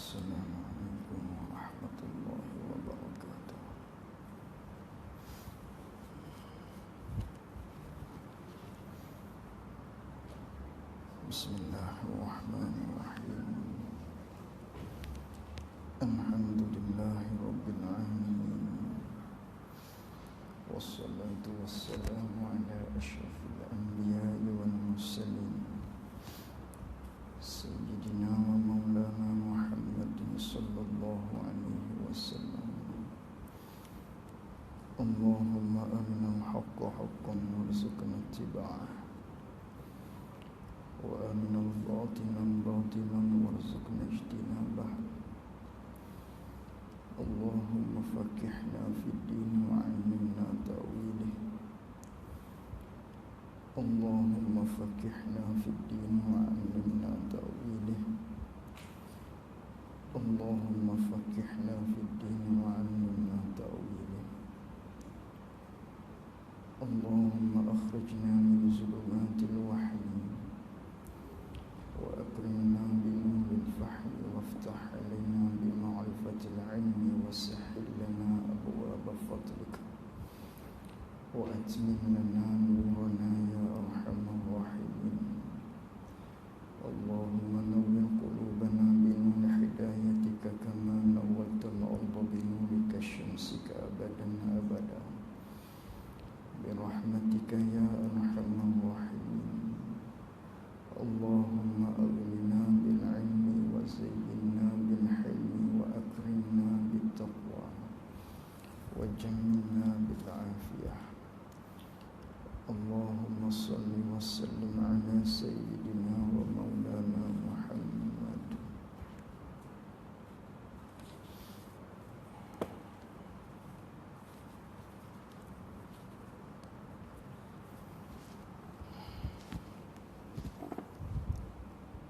Assalamualaikum warahmatullahi wabarakatuh. Bismillahirrahmanirrahim. Alhamdulillahi rabbil alamin. Wassalatu wassalamu ala asyrafil anbiya'i wal mursalin. Sayyidina wa maulana Muhammadin sallallahu alaihi wasallam. Allahumma arina al-haqqa haqqan warzuqna ittiba'ah, wa arina al-batila batilan warzuqna ijtinabah. Allahumma faqihna fid din wa 'allimna ta'wilih. Allahumma faqihna fid din wa 'allimna ta'wilih. Allahumma faqihna fid din wa 'allimna ta'wilih. Allahumma akhrijna min zulumatil wahyi wa akrimna bi nuril fahmi waftah 'alaina bi ma'rifatil 'ilmi wa sahhil lana abwaaba fadlika wa atmim lana nurana ya arhamar rahimin. Allahumma nawwir qulubana bi nur hidayatika kama nawwartal arda bi nurika syamsika abadan abada bi rahmatika ya arhamar rahimin. Allahumma aghnina bil 'ilmi wa zayyinna bil hilmi wa akrimna bit taqwa wa jammilna bil 'afiyah. Allahumma salli wa sallim ala sayyidina wa maulana Muhammad.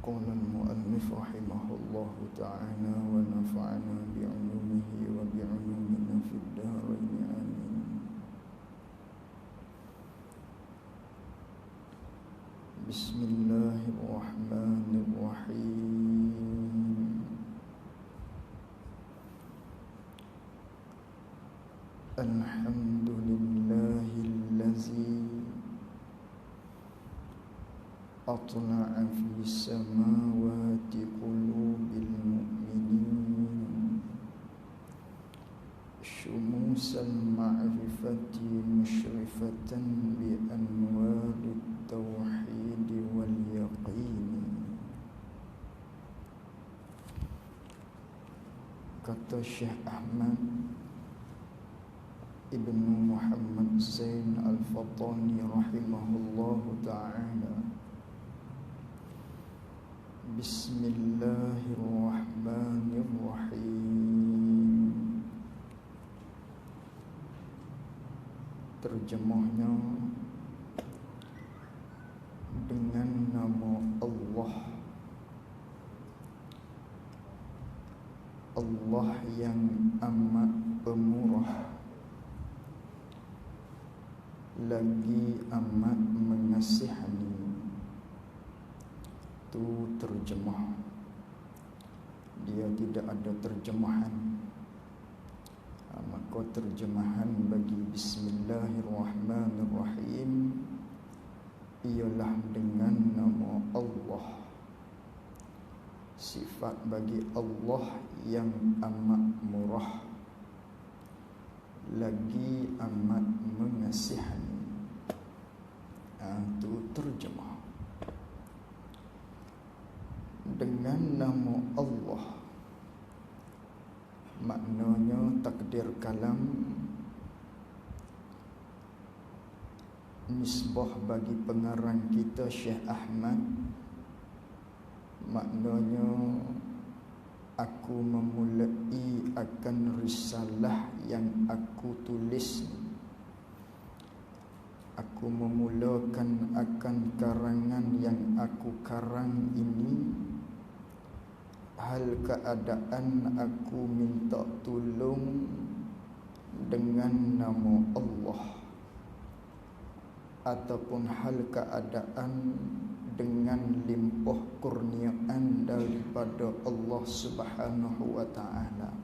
Qala al-mu'allif rahimahullahu ta'ala wa nafa'ana bi'ulumihi wa bi'ulumina fid dharain amin. Bismillahirrahmanirrahim. Alhamdulillahillazi atla'a fi samawati qulubil mu'minin syumusal ma'rifati musyrifatan bi anwarit tauhid wal yaqin. Kata Syekh Ahmad Ibn Muhammad Zain Al-Fatani rahimahullahu ta'ala, Bismillahirrahmanirrahim. Terjemahnya dengan nama Allah, Allah yang amat pemurah lagi amat mengasihani. Itu terjemah. Dia tidak ada terjemahan. Maka terjemahan bagi Bismillahirrahmanirrahim ialah dengan nama Allah. Sifat bagi Allah yang amat murah lagi amat mengasihani. Itu terjemah. Dengan nama Allah, maknanya takdir kalam nisbah bagi pengarang kita Syekh Ahmad, maknanya aku memulai akan risalah yang aku tulis. Aku memulakan akan karangan yang aku karang ini. Hal keadaan aku minta tolong dengan nama Allah, ataupun hal keadaan dengan limpah kurniaan daripada Allah Subhanahu wa taala,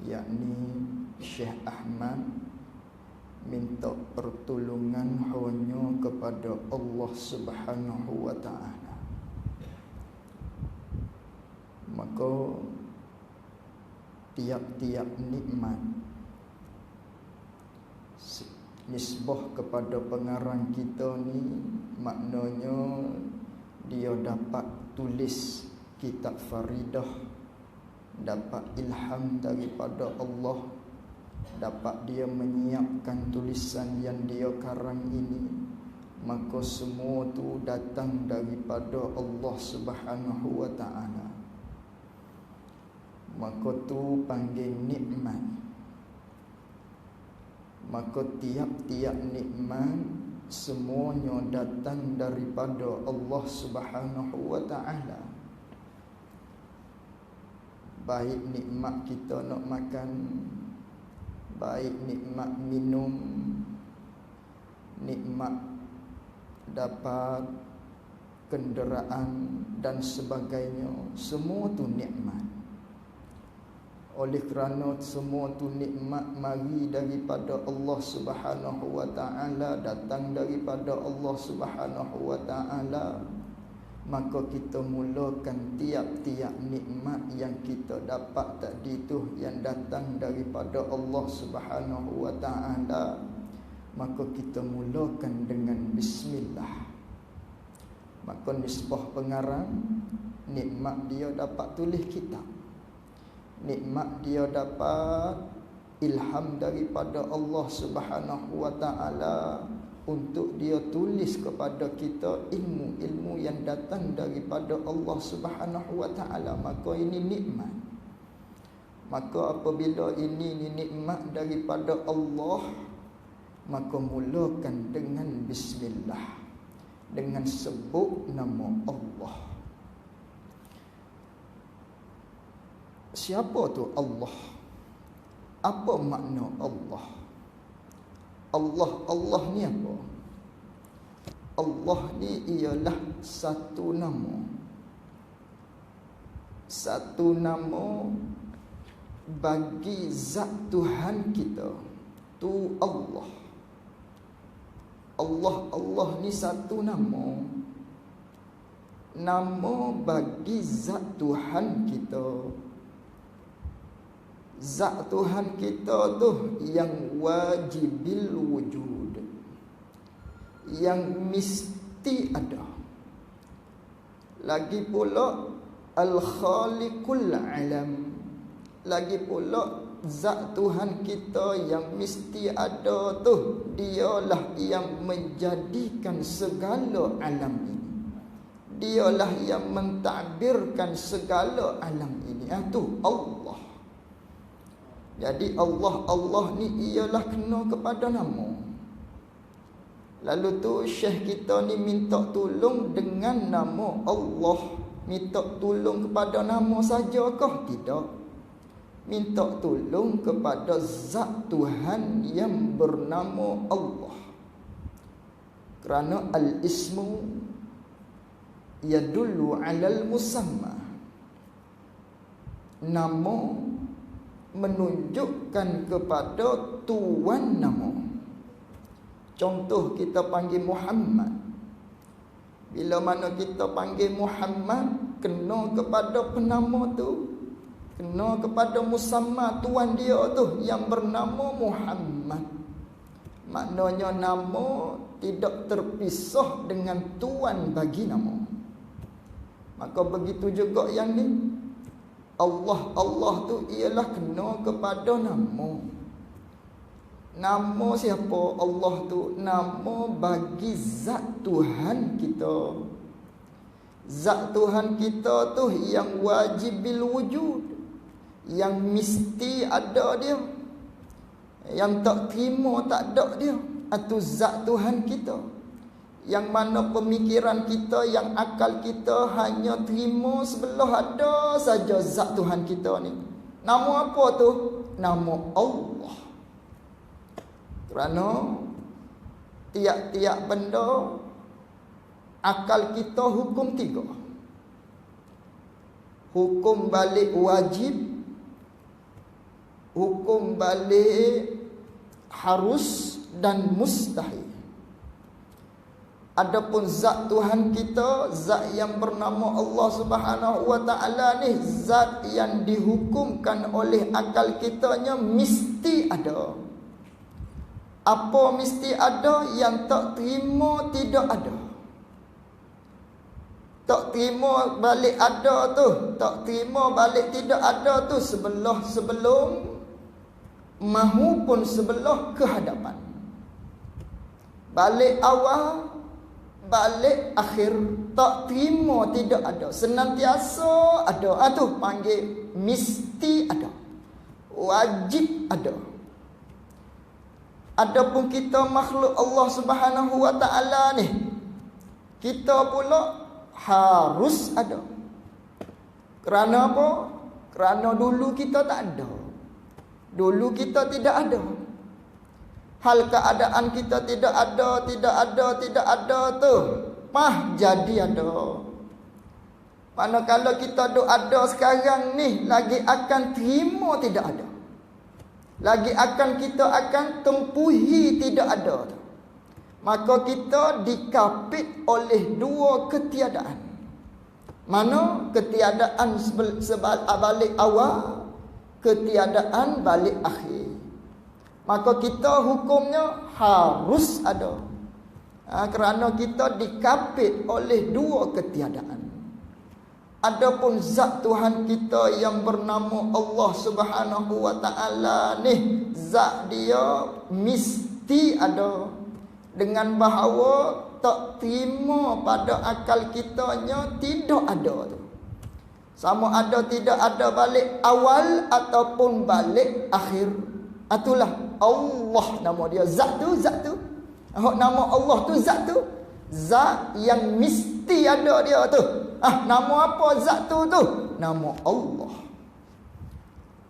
yakni Syekh Ahmad minta pertolongan hanya kepada Allah Subhanahu wa taala. Maka tiap-tiap nikmat nisbah kepada pengarang kita ni, maknanya dia dapat tulis kitab Faridah, dapat ilham daripada Allah, dapat dia menyiapkan tulisan yang dia karang ini, maka semua tu datang daripada Allah Subhanahu wa taala. Maka tu panggil nikmat. Maka tiap-tiap nikmat semuanya datang daripada Allah Subhanahu wa taala. Baik nikmat kita nak makan, baik nikmat minum, nikmat dapat kenderaan dan sebagainya, semua tu nikmat. Oleh kerana semua tu nikmat mari daripada Allah Subhanahu wa taala, datang daripada Allah Subhanahu wa taala, maka kita mulakan tiap-tiap nikmat yang kita dapat tadi tu yang datang daripada Allah Subhanahu wa taala, maka kita mulakan dengan bismillah. Maka nisbah pengarang, nikmat dia dapat tulis kitab, nikmat dia dapat ilham daripada Allah Subhanahu wa taala untuk dia tulis kepada kita ilmu-ilmu yang datang daripada Allah Subhanahu wa taala. Maka ini nikmat. Maka apabila ini nikmat daripada Allah, maka mulakan dengan bismillah, dengan sebut nama Allah. Siapa tu Allah? Apa makna Allah? Allah ni apa? Allah ni ialah satu nama. Satu nama bagi zat Tuhan kita. Tu Allah. Allah ni satu nama. Nama bagi zat Tuhan kita. Zat Tuhan kita tu yang wajibil wujud, yang mesti ada. Lagi pula al-khaliqul alam. Lagi pula zat Tuhan kita yang mesti ada tu, dialah yang menjadikan segala alam ini. Dialah yang mentadbirkan segala alam ini. Itu Allah. Jadi Allah ni ialah kena kepada nama. Lalu tu syekh kita ni minta tolong dengan nama Allah. Minta tolong kepada nama sajakah? Tidak. Minta tolong kepada zat Tuhan yang bernama Allah. Kerana al-ismu yadullu 'alal musamma. Nama menunjukkan kepada tuan nama. Contoh kita panggil Muhammad. Bila mana kita panggil Muhammad, kena kepada penama tu, kena kepada musamma tuan dia tu yang bernama Muhammad. Maknanya nama tidak terpisah dengan tuan bagi nama. Maka begitu juga yang ni, Allah tu ialah kena kepada nama. Nama siapa Allah tu? Nama bagi zat Tuhan kita. Zat Tuhan kita tu yang wajibil wujud, yang mesti ada dia, yang tak terima tak ada dia. Itu zat Tuhan kita. Yang mana pemikiran kita, yang akal kita hanya terima sebelah ada saja zat Tuhan kita ni. Nama apa tu? Nama Allah. Kerana tiap-tiap benda akal kita hukum 3. Hukum balik wajib, hukum balik harus dan mustahil. Adapun zat Tuhan kita, zat yang bernama Allah Subhanahu wa taala ni, zat yang dihukumkan oleh akal kitanya mesti ada. Apa mesti ada? Yang tak terima tidak ada. Tak terima balik ada tu, tak terima balik tidak ada tu, sebelum mahupun sebelah kehadapan. Balik awal, balik akhir, tak terima tidak ada, senantiasa ada. Tu panggil mesti ada, wajib ada. Adapun kita makhluk Allah Subhanahu wa taala ni, kita pula harus ada. Kerana apa? Kerana dulu kita tak ada. Dulu kita tidak ada. Hal keadaan kita tidak ada tu, jadi ada. Manakala kita ada sekarang ni, lagi akan terima tidak ada. Lagi kita akan tempuhi tidak ada. Maka kita dikapit oleh 2 ketiadaan. Mana? Ketiadaan balik awal, ketiadaan balik akhir. Maka kita hukumnya harus ada. Kerana kita dikapit oleh 2 ketiadaan. Adapun zat Tuhan kita yang bernama Allah Subhanahu wa taala ni, zat dia mesti ada. Dengan bahawa tak terima pada akal kitanya tidak ada tu. Sama ada tidak ada balik awal ataupun balik akhir. Itulah Allah nama dia. Zat tu. Nama Allah tu zat tu. Zat yang mesti ada dia tu. Nama apa zat tu? Nama Allah.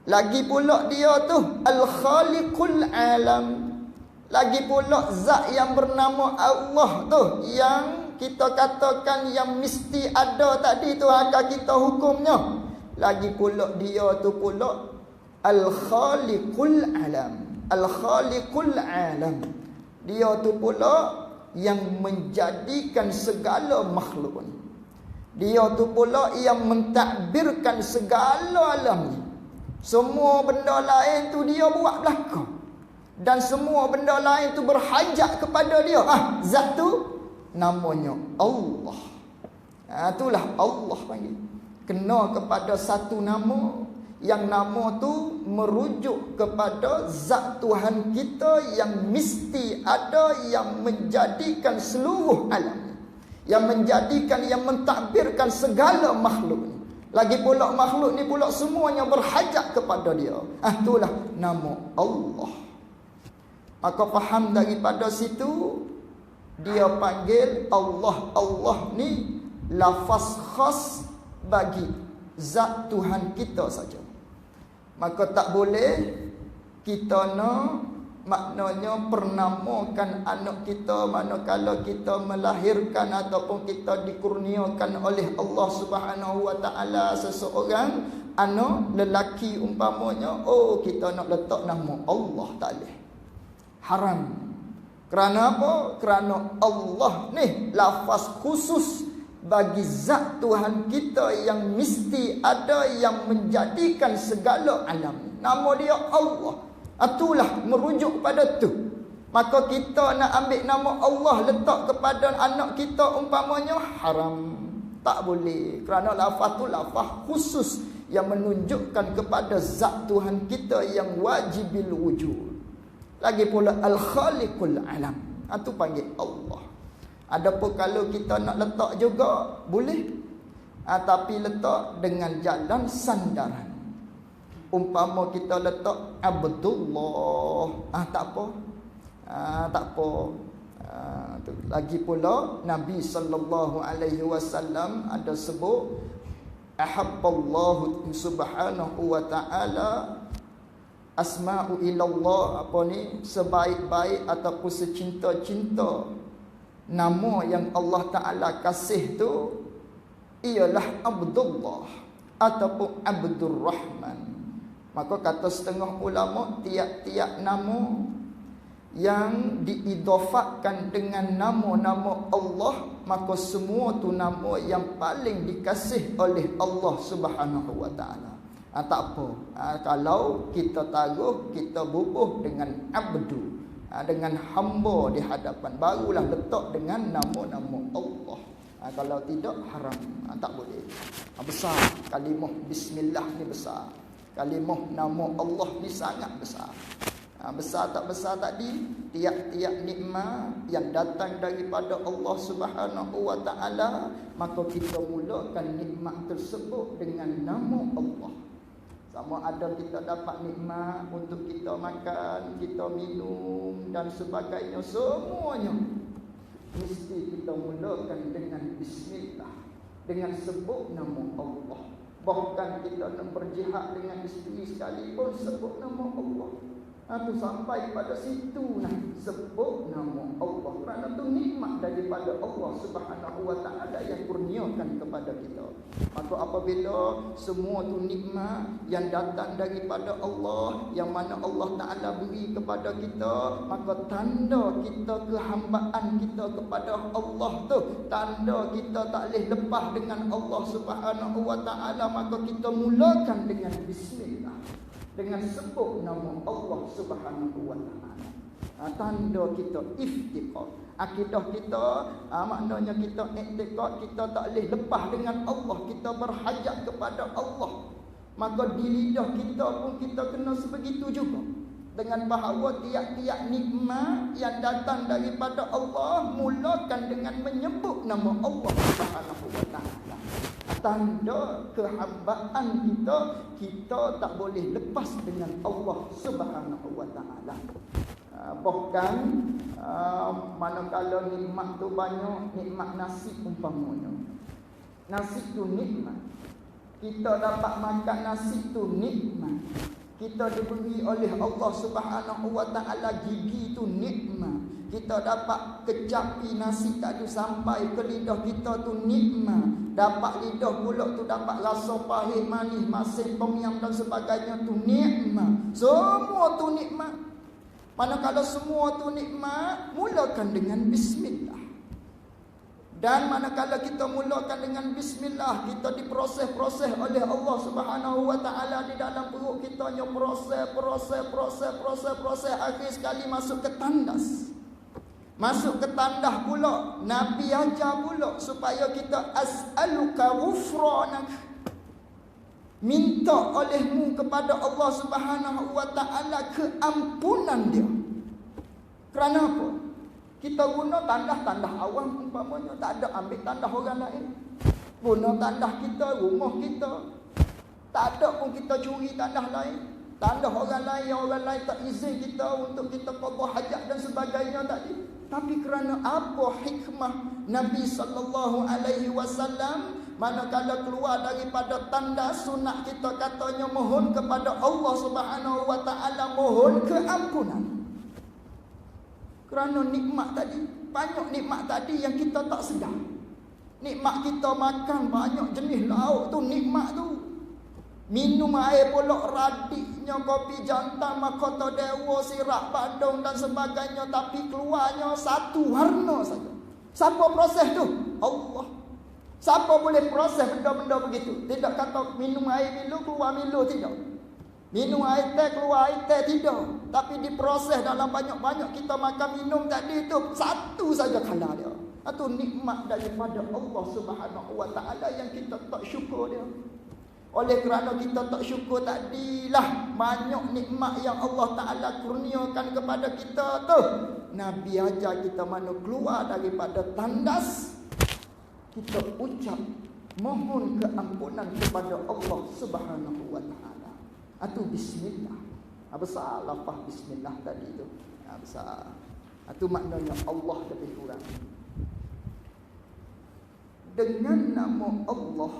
Lagi pula dia tu Al-Khaliqul Alam. Lagi pula zat yang bernama Allah tu, yang kita katakan yang mesti ada tadi tu, akan kita hukumnya. Lagi pula dia tu pula Al-Khaliqul Alam. Al-Khaliqul Alam. Dia tu pula yang menjadikan segala makhluk ni. Dia tu pula yang mentadbirkan segala alam ni. Semua benda lain tu dia buat belakang. Dan semua benda lain tu berhajat kepada dia. Zat tu namanya Allah. Itulah Allah panggil. Kena kepada satu nama, yang nama tu merujuk kepada zat Tuhan kita yang mesti ada, yang menjadikan seluruh alam, yang menjadikan, yang mentadbirkan segala makhluk ni. Lagi pula makhluk ni pula semuanya berhajat kepada dia. Itulah nama Allah. Maka faham daripada situ, dia panggil Allah. Allah ni lafaz khas bagi zat Tuhan kita saja. Maka tak boleh kita maknanya pernamakan anak kita manakala kita melahirkan ataupun kita dikurniakan oleh Allah Subhanahu wa taala seseorang anak lelaki umpamanya, kita nak letak nama Allah, tak boleh. Haram. Kerana apa? Kerana Allah ni lafaz khusus bagi zat Tuhan kita yang mesti ada, yang menjadikan segala alam. Nama dia Allah. Itulah merujuk pada tu. Maka kita nak ambil nama Allah letak kepada anak kita umpamanya, haram. Tak boleh. Kerana lafaz tu lafaz khusus yang menunjukkan kepada zat Tuhan kita yang wajibil wujud. Lagi pula Al-Khaliqul Alam. Itu panggil Allah. Adapun kalau kita nak letak juga boleh. Tapi letak dengan jalan sandaran. Umpama kita letak Abdullah, tak apa. Tak apa. Lagi pula Nabi sallallahu alaihi wasallam ada sebut, ahabballahu subhanahu wa ta'ala asma'u ilallah, sebaik-baik ataupun secinta-cinta Nama yang Allah Ta'ala kasih tu ialah Abdullah ataupun Abdur Rahman. Maka kata setengah ulama, tiap-tiap nama yang diidafakkan dengan nama-nama Allah, maka semua tu nama yang paling dikasih oleh Allah Subhanahu wa Ta'ala. Tak apa. Kalau kita taruh, kita bubuh dengan abdu, dengan hamba di hadapan, barulah letak dengan nama-nama Allah. Kalau tidak, haram. Tak boleh. Besar. Kalimah Bismillah ni besar. Kalimah nama Allah ni sangat besar. Besar tak besar tadi, tiap-tiap nikmat yang datang daripada Allah Subhanahu wa Ta'ala, maka kita mulakan nikmat tersebut dengan nama Allah. Sama ada kita dapat nikmat untuk kita makan, kita minum dan sebagainya, semuanya mesti kita mulakan dengan Bismillah, dengan sebut nama Allah. Bahkan kita nak berjihad dengan isteri sekalipun, sebut nama Allah. Itu sampai pada situ nah, sebut nama Allah. Kerana itu nikmat daripada Allah Subhanahu wa Ta'ala yang kurniakan kepada kita. Maka apabila semua tu nikmat yang datang daripada Allah, yang mana Allah Ta'ala beri kepada kita, maka tanda kita kehambaan kita kepada Allah tu, tanda kita tak boleh lepas dengan Allah Subhanahu wa Ta'ala, maka kita mulakan dengan Bismillah, dengan sebut nama Allah Subhanahu wa Ta'ala. Tanda kita iftiqar. Akidah kita, maknanya kita iktikad, kita tak boleh lepas dengan Allah, kita berhajat kepada Allah. Maka di lidah kita pun kita kena sebegitu juga, dengan bahawa tiap-tiap nikmat yang datang daripada Allah, mulakan dengan menyebut nama Allah Subhanahu wa Ta'ala. Tanda kehambaan kita, kita tak boleh lepas dengan Allah Subhanahu wa Ta'ala. Bahkan manakala nikmat tu banyak, nikmat nasi umpamanya, nasi tu nikmat, kita dapat makan nasi tu nikmat, kita diberi oleh Allah Subhanahu wa Ta'ala gigi tu nikmat, kita dapat kecapi nasi tadi sampai ke lidah kita tu nikmat, dapat lidah pula tu dapat rasa pahit, manis, masin, tom yum dan sebagainya tu nikmat. Semua tu nikmat. Manakala semua tu nikmat, mulakan dengan Bismillah. Dan manakala kita mulakan dengan Bismillah, kita diproses-proses oleh Allah Subhanahu wa Ta'ala di dalam perut kita, proses, akhir sekali masuk ke tandas. Masuk ke tandah pula, Nabi ajar pula supaya kita as'aluka ghufranak, minta olehmu kepada Allah Subhanahu wa Ta'ala keampunan dia. Kerana apa? Kita guna tandah-tandah awam umpamanya, tak ada ambil tandah orang lain. Guna tandah kita, rumah kita. Tak ada pun kita curi tandah lain. Tandah orang lain yang orang lain tak izin kita untuk kita qada hajat dan sebagainya tadi. Tapi kerana apa hikmah Nabi sallallahu alaihi wasallam, manakala keluar daripada tanda sunat kita katanya mohon kepada Allah Subhanahu wa Ta'ala, mohon keampunan. Kerana nikmat tadi, banyak nikmat tadi yang kita tak sedar. Nikmat kita makan banyak jenis lauk tu, nikmat tu. Minum air pulak radiknya, kopi jantan, mahkota dewa, sirap bandung dan sebagainya, tapi keluarnya satu warna saja. Siapa proses tu? Allah. Siapa boleh proses benda-benda begitu? Tidak kata minum air Milo keluar Milo, tidak. Minum air teh keluar air teh, tidak. Tapi diproses dalam banyak-banyak kita makan minum tadi itu, satu saja kalah dia. Itu nikmat daripada Allah Subhanahu wa Ta'ala yang kita tak syukur dia. Oleh kerana kita tak syukur tadilah banyak nikmat yang Allah Ta'ala kurniakan kepada kita tu. Nabi ajar kita mana keluar daripada tandas, kita ucap mohon keampunan kepada Allah Subhanahu wa Ta'ala. Itu Bismillah. Besar lafaz Bismillah tadi tu. Besar. Itu maknanya Allah lebih kurang. Dengan nama Allah,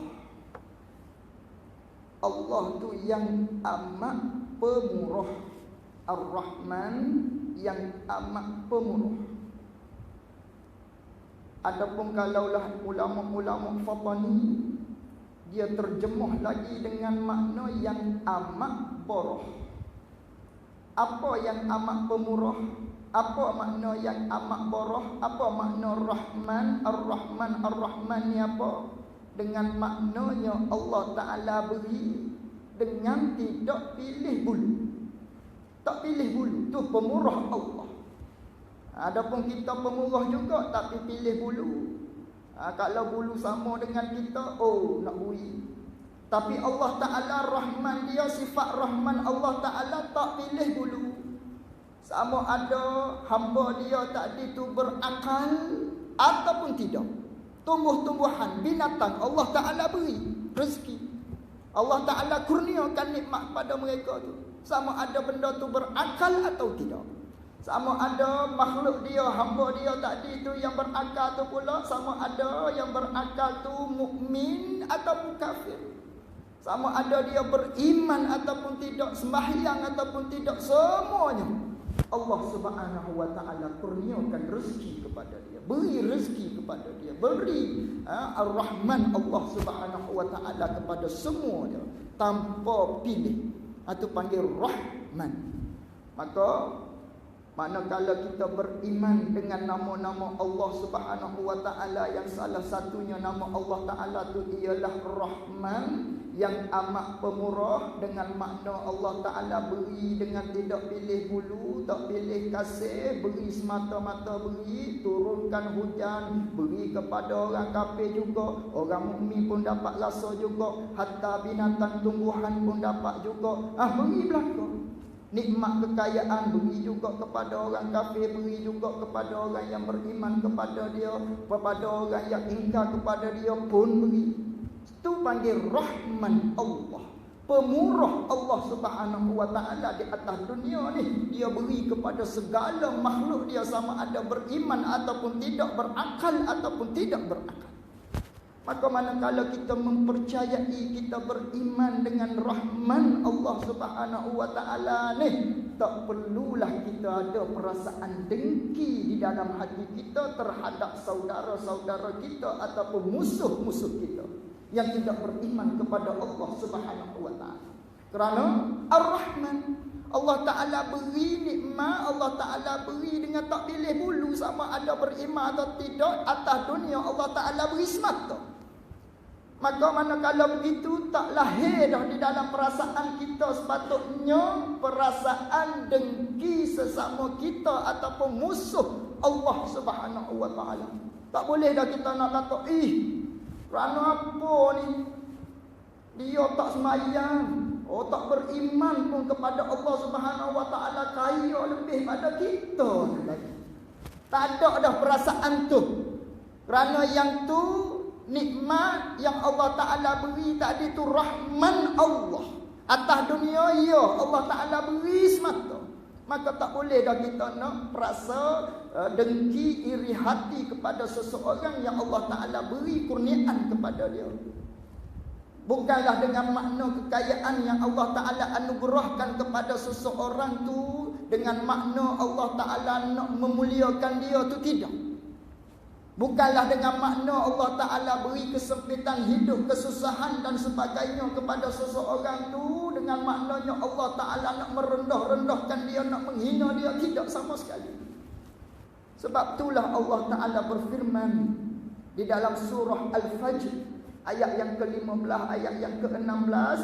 Allah tu yang amat pemurah, Ar-Rahman yang amat pemurah. Adapun kalaulah ulama-ulama Fatani, dia terjemuh lagi dengan makna yang amat boroh. Apa yang amat pemurah? Apa makna yang amat boroh? Apa makna Rahman? Ar-Rahman, Ar-Rahman ni apa? Dengan maknanya Allah Ta'ala beri dengan tidak pilih bulu. Tak pilih bulu, tu pemurah Allah. Adapun kita pemurah juga, tapi pilih bulu. Kalau bulu sama dengan kita, oh nak bui. Tapi Allah Ta'ala Rahman, dia sifat Rahman Allah Ta'ala tak pilih bulu. Sama ada hamba dia tadi tu berakal ataupun tidak. Tumbuh-tumbuhan, binatang Allah Ta'ala beri rezeki. Allah Ta'ala kurniakan nikmat pada mereka tu. Sama ada benda tu berakal atau tidak. Sama ada makhluk dia, hamba dia tadi tu yang berakal tu pula, sama ada yang berakal tu mukmin ataupun kafir. Sama ada dia beriman ataupun tidak, sembahyang ataupun tidak, semuanya Allah Subhanahu wa Ta'ala kurniakan rezeki kepada dia, beri rezeki kepada dia, beri Ar-Rahman Allah Subhanahu wa Ta'ala kepada semua dia tanpa pilih. Itu panggil Rahman. Maka manakala kita beriman dengan nama-nama Allah Subhanahu wa Ta'ala, yang salah satunya nama Allah Ta'ala tu ialah Rahman, yang amat pemurah, dengan makna Allah Ta'ala beri dengan tidak pilih bulu, tak pilih kasih, beri semata-mata beri, turunkan hujan, beri kepada orang kafir juga, orang mukmin pun dapat rasa juga, hatta binatang tumbuhan pun dapat juga. Beri belakang. Nikmat kekayaan beri juga kepada orang kafir, beri juga kepada orang yang beriman kepada dia, kepada orang yang ingkar kepada dia pun beri. Itu panggil Rahman Allah, pemurah Allah Subhanahu wa Ta'ala di atas dunia ni. Dia beri kepada segala makhluk dia, sama ada beriman ataupun tidak, berakal ataupun tidak berakal. Maka manakala kita mempercayai, kita beriman dengan Rahman Allah Subhanahu wa Ta'ala ni, tak perlulah kita ada perasaan dengki di dalam hati kita terhadap saudara-saudara kita ataupun musuh-musuh kita yang tidak beriman kepada Allah Subhanahu wa Ta'ala. Kerana Ar-Rahman, Allah Ta'ala beri nikmat, Allah Ta'ala beri dengan tak pilih bulu, sama ada beriman atau tidak. Atas dunia Allah Ta'ala beri semata. Maka manakala begitu, tak lahir dah di dalam perasaan kita sepatutnya perasaan dengki sesama kita ataupun musuh Allah Subhanahu wa Ta'ala. Tak boleh dah kita nak kata, kerana apa ni dia tak sembahyang, tak beriman pun kepada Allah Subhanahu wa Ta'ala, kaya lebih pada kita lagi. Tak ada dah perasaan tu. Kerana yang tu nikmat yang Allah Ta'ala beri tadi tu Rahman Allah. Atas dunia, ya Allah Ta'ala beri semata. Maka tak boleh dah kita nak perasa dengki, iri hati kepada seseorang yang Allah Ta'ala beri kurniaan kepada dia. Bukanlah dengan makna kekayaan yang Allah Ta'ala anugerahkan kepada seseorang tu dengan makna Allah Ta'ala nak memuliakan dia tu, tidak. Bukanlah dengan makna Allah Ta'ala beri kesempitan hidup, kesusahan dan sebagainya kepada seseorang tu dengan maknanya Allah Ta'ala nak merendah-rendahkan dia, nak menghina dia. Tidak sama sekali. Sebab itulah Allah Ta'ala berfirman di dalam surah Al-Fajr ayat yang ke-15, ayat yang ke-16,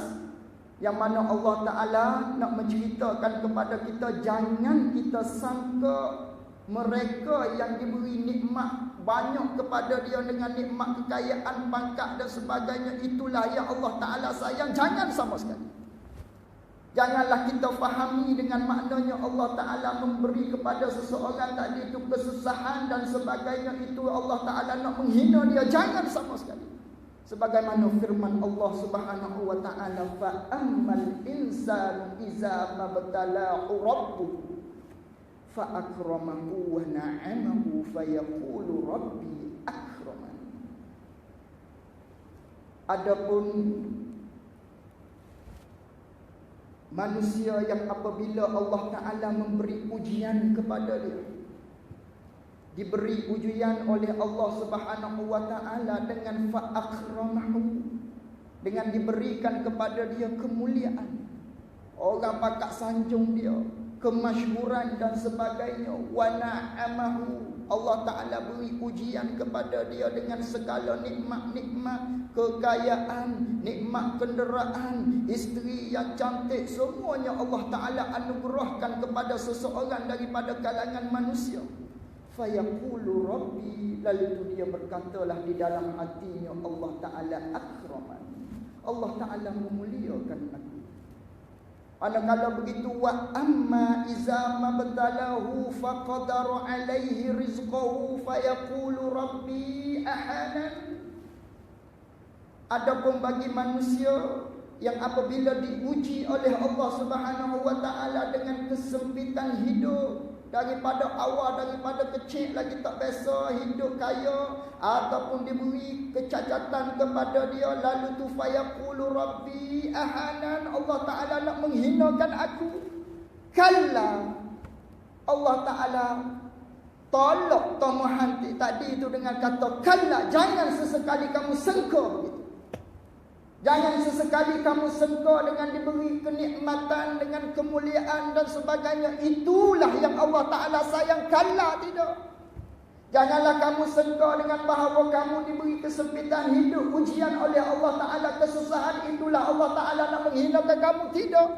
yang mana Allah Ta'ala nak menceritakan kepada kita, jangan kita sangka mereka yang diberi nikmat banyak kepada dia dengan nikmat kekayaan, pangkat dan sebagainya, itulah yang Allah Ta'ala sayang. Jangan sama sekali. Janganlah kita fahami dengan maknanya Allah Ta'ala memberi kepada seseorang tadi itu kesusahan dan sebagainya, itu Allah Ta'ala nak menghina dia. Jangan sama sekali. Sebagaimana firman Allah Subhanahu wa Ta'ala, fa ammal insanu iza mabtalahu rabbuhu fa akramahu wa na'amahu fa yaqulu rabbi akraman. Adapun manusia yang apabila Allah Ta'ala memberi ujian kepada dia, diberi ujian oleh Allah Subhanahu wa taala dengan fa'akramahu, dengan diberikan kepada dia kemuliaan. Orang pakak sanjung dia, kemasyhuran dan sebagainya. Wa na'amahu, Allah Ta'ala beri ujian kepada dia dengan segala nikmat-nikmat, kekayaan, nikmat kenderaan, isteri yang cantik, semuanya Allah Ta'ala anugerahkan kepada seseorang daripada kalangan manusia. Fayaqulu Rabbi, lalu itu dia berkatalah di dalam hatinya, Allah Ta'ala akraman, Allah Ta'ala memuliakan aku. Kalau begitu, wa amma iza mabtalahu faqadara alaihi rizqahu fayaqulu Rabbi ahanan. Adapun bagi manusia yang apabila diuji oleh Allah Subhanahu wa taala dengan kesempitan hidup, daripada awal, daripada kecil lagi tak biasa hidup kaya, ataupun diberi kecacatan kepada dia, lalu tu fayaqulu Rabbi ahanan, Allah Ta'ala nak menghinakan aku. Kalla, Allah Ta'ala tolak tomohan tadi itu dengan kata kalla, jangan sesekali kamu sengka begitu. Jangan sesekali kamu sengka dengan diberi kenikmatan, dengan kemuliaan dan sebagainya. Itulah yang Allah Ta'ala sayang. Kalla, tidak. Janganlah kamu sengka dengan bahawa kamu diberi kesempitan hidup, ujian oleh Allah Ta'ala, kesusahan. Itulah Allah Ta'ala nak menghinakan kamu. Tidak.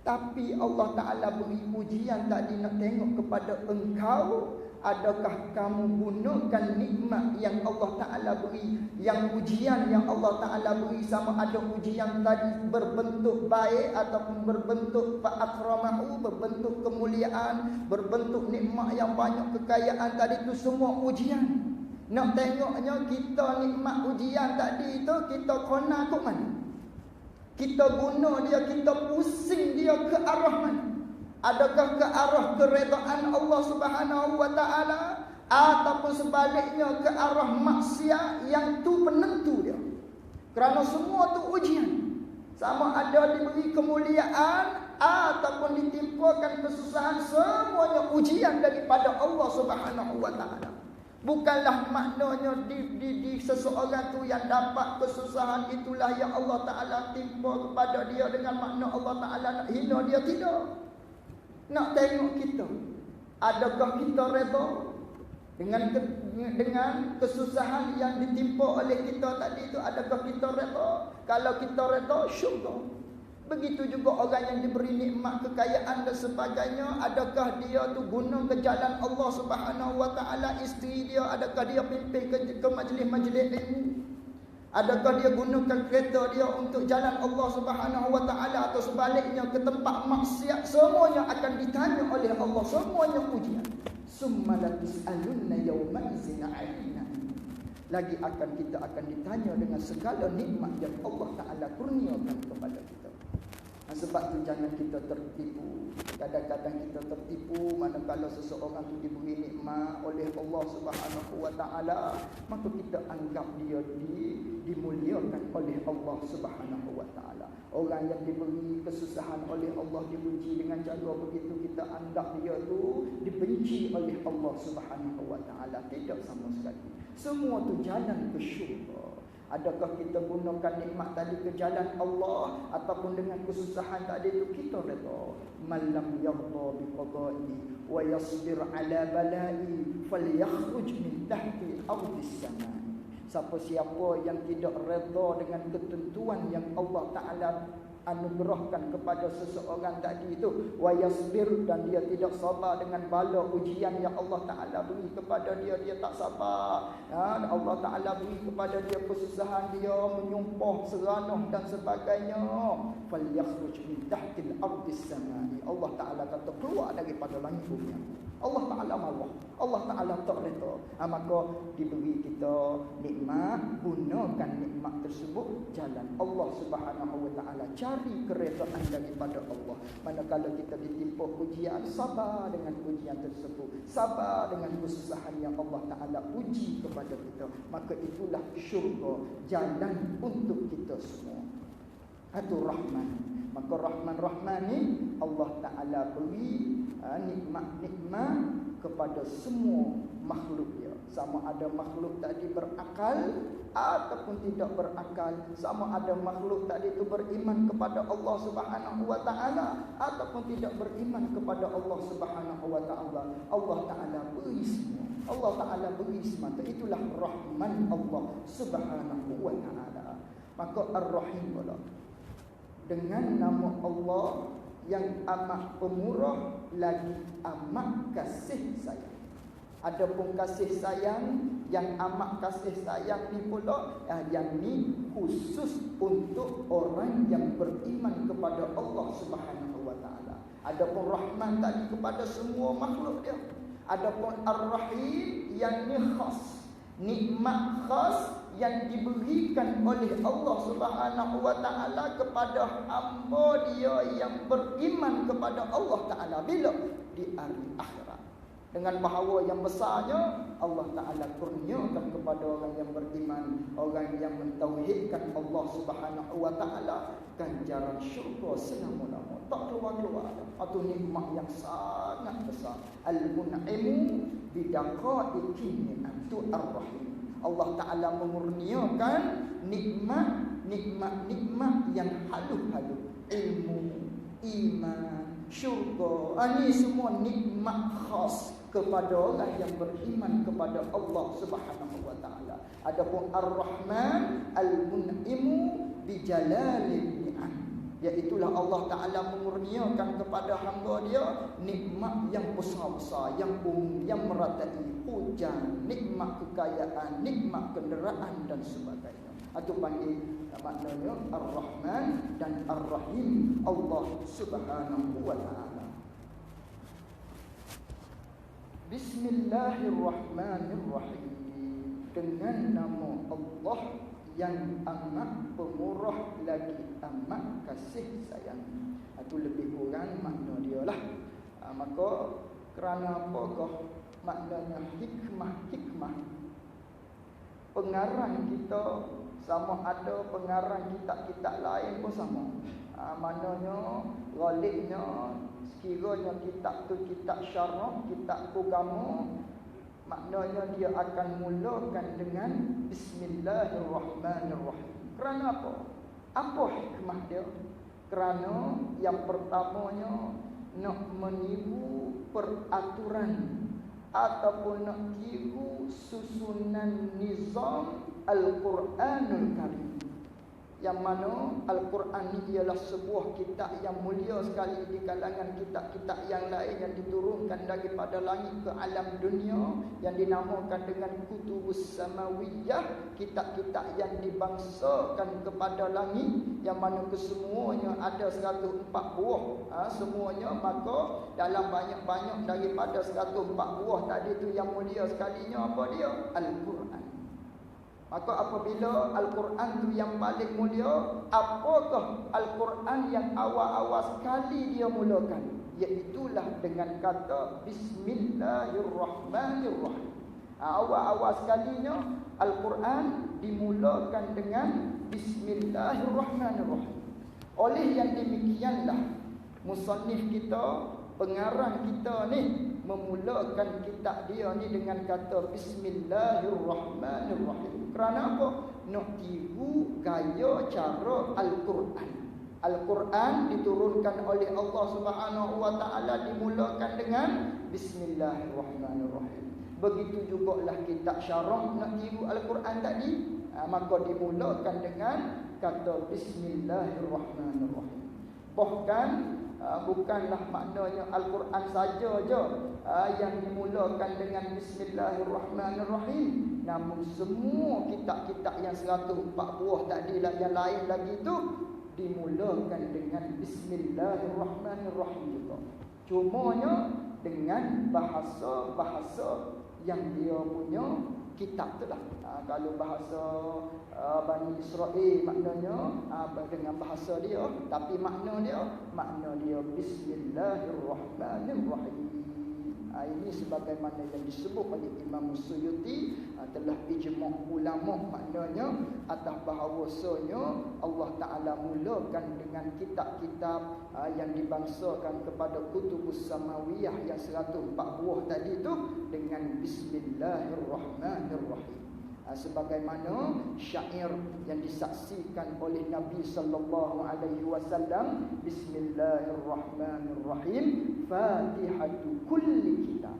Tapi Allah Ta'ala beri ujian tadi nak tengok kepada engkau. Adakah kamu gunakan nikmat yang Allah Ta'ala beri, yang ujian yang Allah Ta'ala beri, sama ada ujian tadi berbentuk baik ataupun berbentuk fa'akramahu, berbentuk kemuliaan, berbentuk nikmat yang banyak, kekayaan tadi itu semua ujian. Nak tengoknya kita nikmat ujian tadi itu kita kena ke mana? Kita guna dia, kita pusing dia ke arah mana? Adakah ke arah keredaan Allah Subhanahu wa taala, ataupun sebaliknya ke arah maksiat yang tu penentu dia? Kerana semua tu ujian. Sama ada diberi kemuliaan ataupun ditimpakan kesusahan, semuanya ujian daripada Allah Subhanahu wa taala. Bukanlah maknanya di seseorang tu yang dapat kesusahan itulah yang Allah Ta'ala timpa kepada dia dengan makna Allah Ta'ala nak hina dia, tidak. Nak tengok kita, adakah kita reda dengan kesusahan yang ditimpa oleh kita tadi itu? Adakah kita reda? Kalau kita reda, syurga. Begitu juga orang yang diberi nikmat, kekayaan dan sebagainya, adakah dia tu guna ke jalan Allah Subhanahu wa taala? Isteri dia, adakah dia pimpin ke majlis-majlis ilmu? Adakah dia gunakan kereta dia untuk jalan Allah Subhanahu wa taala, atau sebaliknya ke tempat maksiat? Semuanya akan ditanya oleh Allah, semuanya ujian. Summa latus'alunna yawma idzin 'anil. Lagi kita akan ditanya dengan segala nikmat yang Allah Taala kurniakan kepada kita. Sebab tu jangan kita tertipu. Kadang-kadang kita tertipu manakala seseorang tu diberi nikmat oleh Allah Subhanahu wa taala, maka kita anggap dia dimuliakan oleh Allah Subhanahu wa taala. Orang yang diberi kesusahan oleh Allah, diuji dengan cara begitu, kita anggap dia tu dibenci oleh Allah Subhanahu wa taala. Tidak sama sekali. Semua tu jalan ke syurga. Adakah kita gunakan nikmat tadi ke jalan Allah, ataupun dengan kesusahan tadi itu kita reda? Malam yarda biqada'i wa yasbir ala bala'i falyakhruj min tahti ardis sama. Siapa yang tidak reda dengan ketentuan yang Allah Ta'ala anugerahkan kepada seseorang tadi itu, wa yasbir, dan dia tidak sabar dengan bala ujian yang Allah Ta'ala beri kepada dia, dia tak sabar. Allah Ta'ala beri kepada dia kesusahan, dia menyumpah, seranah dan sebagainya. Falyakhruj min tahtil ardis samai. Allah Ta'ala kata keluar daripada langit bumi. Allah Ta'ala marah, Allah Ta'ala tak reda. Maka diberi kita nikmat, gunakan nikmat tersebut jalan Allah Subhanahu wa taala, cari keredaan daripada Allah. Manakala kita ditimpa ujian, sabar dengan ujian tersebut, sabar dengan kesusahan yang Allah Ta'ala uji kepada kita, maka itulah syurga, jalan untuk kita semua. Itu Rahman. Maka Rahman ni Allah Ta'ala beri nikmat-nikmat, kepada semua makhluk dia. Sama ada makhluk tadi berakal ataupun tidak berakal, sama ada makhluk tadi itu beriman kepada Allah Subhanahu wa taala ataupun tidak beriman kepada Allah Subhanahu wa taala. Allah taala beri semua. Allah taala beri semata. Itulah rahman Allah Subhanahu wa taala. Maka Ar-Rahim pula dengan nama Allah yang amat pemurah lagi amat kasih sayang. Adapun kasih sayang yang amat kasih sayang ni pula yang ni khusus untuk orang yang beriman kepada Allah Subhanahu wa taala. Adapun Rahman tadi kepada semua makhluk dia. Adapun Ar-Rahim yang ni khas, nikmat khas yang diberikan oleh Allah Subhanahu wa taala kepada hamba dia yang beriman kepada Allah taala bila di hari akhirat. Dengan bahawa yang besarnya Allah taala kurniakan kepada orang yang beriman, orang yang mentauhidkan Allah Subhanahu wa taala ganjaran syurga selama-lamanya. Tak keluar-keluar. Itu nikmat yang sangat besar. Al-Mun'imu bidaqaiqin itu Ar-Rahim. Allah Ta'ala mengurniakan nikmat yang halus-halus. Ilmu, iman, syurga. Ini semua nikmat khas kepada orang yang beriman kepada Allah Subhanahu wa taala. Adapun Ar-Rahman Al-Mun'imu bijalalil ni'am, iaitulah Allah Ta'ala mengurniakan kepada hamba dia nikmat yang besar-besar, yang umum, yang meratai, hujan, nikmat kekayaan, nikmat kenderaan dan sebagainya. Itu panggil maknanya Ar-Rahman dan Ar-Rahim Allah Subhanahu wa ta'ala. Bismillahirrahmanirrahim. Dengan nama Allah yang amat pemurah lagi amat kasih sayang. Itu lebih kurang makna dia lah. Maka kerana apakah maknanya hikmah pengarang kita sama ada pengarang kitab-kitab lain pun sama. Maknanya ghalibnya sekiranya kitab tu kitab syarah, kitab agama, maknanya dia akan mulakan dengan Bismillahirrahmanirrahim. Kerana apa? Apa hikmah dia? Kerana yang pertamanya nak meniru peraturan ataupun nak tiru susunan nizam Al-Quranul Karim. Yang mana Al-Quran ni ialah sebuah kitab yang mulia sekali di kalangan kitab-kitab yang lain yang diturunkan daripada langit ke alam dunia, yang dinamakan dengan Kutubus Samawiyah, kitab-kitab yang dibangsakan kepada langit, yang mana kesemuanya ada 104 buah. Semuanya, maka dalam banyak-banyak daripada 104 buah tadi tu yang mulia sekalinya apa dia? Al-Quran. Maka apabila Al-Quran tu yang paling mulia, apakah Al-Quran yang awal-awal sekali dia mulakan? Iaitulah dengan kata Bismillahirrahmanirrahim. Awal-awal sekalinya Al-Quran dimulakan dengan Bismillahirrahmanirrahim. Oleh yang demikianlah musannif kita, pengarang kita ni memulakan kitab dia ni dengan kata Bismillahirrahmanirrahim. Kerana apa? Nak tiru gaya cara Al-Quran. Al-Quran diturunkan oleh Allah Subhanahu wa taala dimulakan dengan Bismillahirrahmanirrahim. Begitu jugalah kitab syarah nak tiru Al-Quran tadi, maka dimulakan dengan kata Bismillahirrahmanirrahim. Bahkan bukanlah maknanya Al-Quran saja je yang dimulakan dengan Bismillahirrahmanirrahim, namun semua kitab-kitab yang 104 buah tadilah yang lain lagi tu dimulakan dengan Bismillahirrahmanirrahim juga. Cumanya dengan bahasa-bahasa yang dia punya kitab tu lah. Kalau bahasa Bani Israel maknanya dengan bahasa dia, tapi makna dia Bismillahirrahmanirrahim. Ini sebagaimana yang disebut oleh Imam Suyuti, telah ijma' ulama, maknanya atas bahawasanya Allah Ta'ala mulakan dengan kitab-kitab yang dibangsakan kepada kutubus samawiyah yang 104 buah tadi tu dengan Bismillahirrahmanirrahim. Sebagaimana syair yang disaksikan oleh Nabi sallallahu alaihi wasallam, Bismillahirrahmanirrahim, Fatihatu kulli kitab.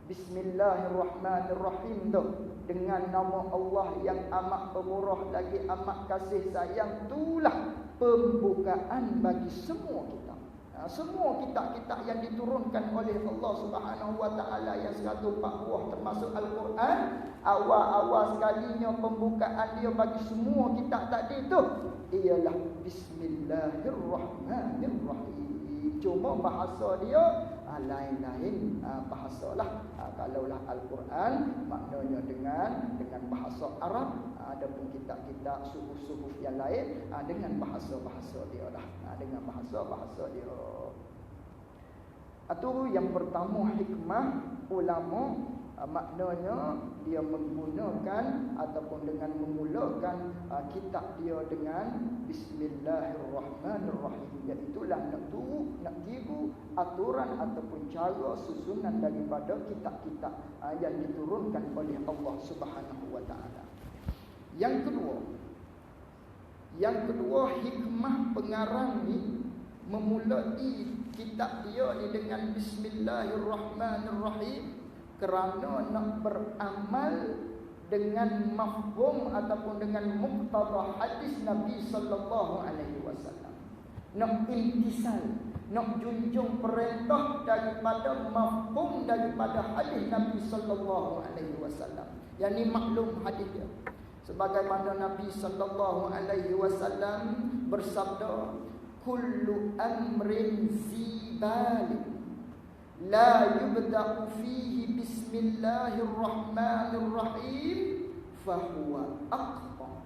Bismillahirrahmanirrahim tu dengan nama Allah yang amat pemurah lagi amat kasih sayang, itulah pembukaan bagi semua kitab. Semua kitab-kitab yang diturunkan oleh Allah Subhanahu wa taala yang 104 buah termasuk Al-Quran, awal-awal sekalinya pembukaan dia bagi semua kitab tadi tu ialah Bismillahirrahmanirrahim. Cuma bahasa dia lain-lain bahasalah. Kalaulah Al-Quran maknanya dengan bahasa Arab, adapun kitab-kitab suhuf-suhuf yang lain dengan bahasa-bahasa dia lah, dengan bahasa-bahasa dia. Itu yang pertama hikmah ulama, maknanya dia menggunakan ataupun dengan memulakan kitab dia dengan Bismillahirrahmanirrahim, iaitulah nak tiru aturan ataupun cara susunan daripada kitab-kitab yang diturunkan oleh Allah Subhanahu wa taala. Yang kedua hikmah pengarang ni memulai kitab dia ni dengan Bismillahirrahmanirrahim kerana nak beramal dengan mafhum ataupun dengan muqtada hadis Nabi sallallahu alaihi wasallam. Nak intisal, nak junjung perintah daripada mafhum daripada hadis Nabi sallallahu alaihi wasallam. Yang ni maklum hadis dia. Sebagaimana Nabi sallallahu alaihi wasallam bersabda, kullu amrin zibali la yubda'u fihi bismillahirrahmanirrahim fahuwa aqta.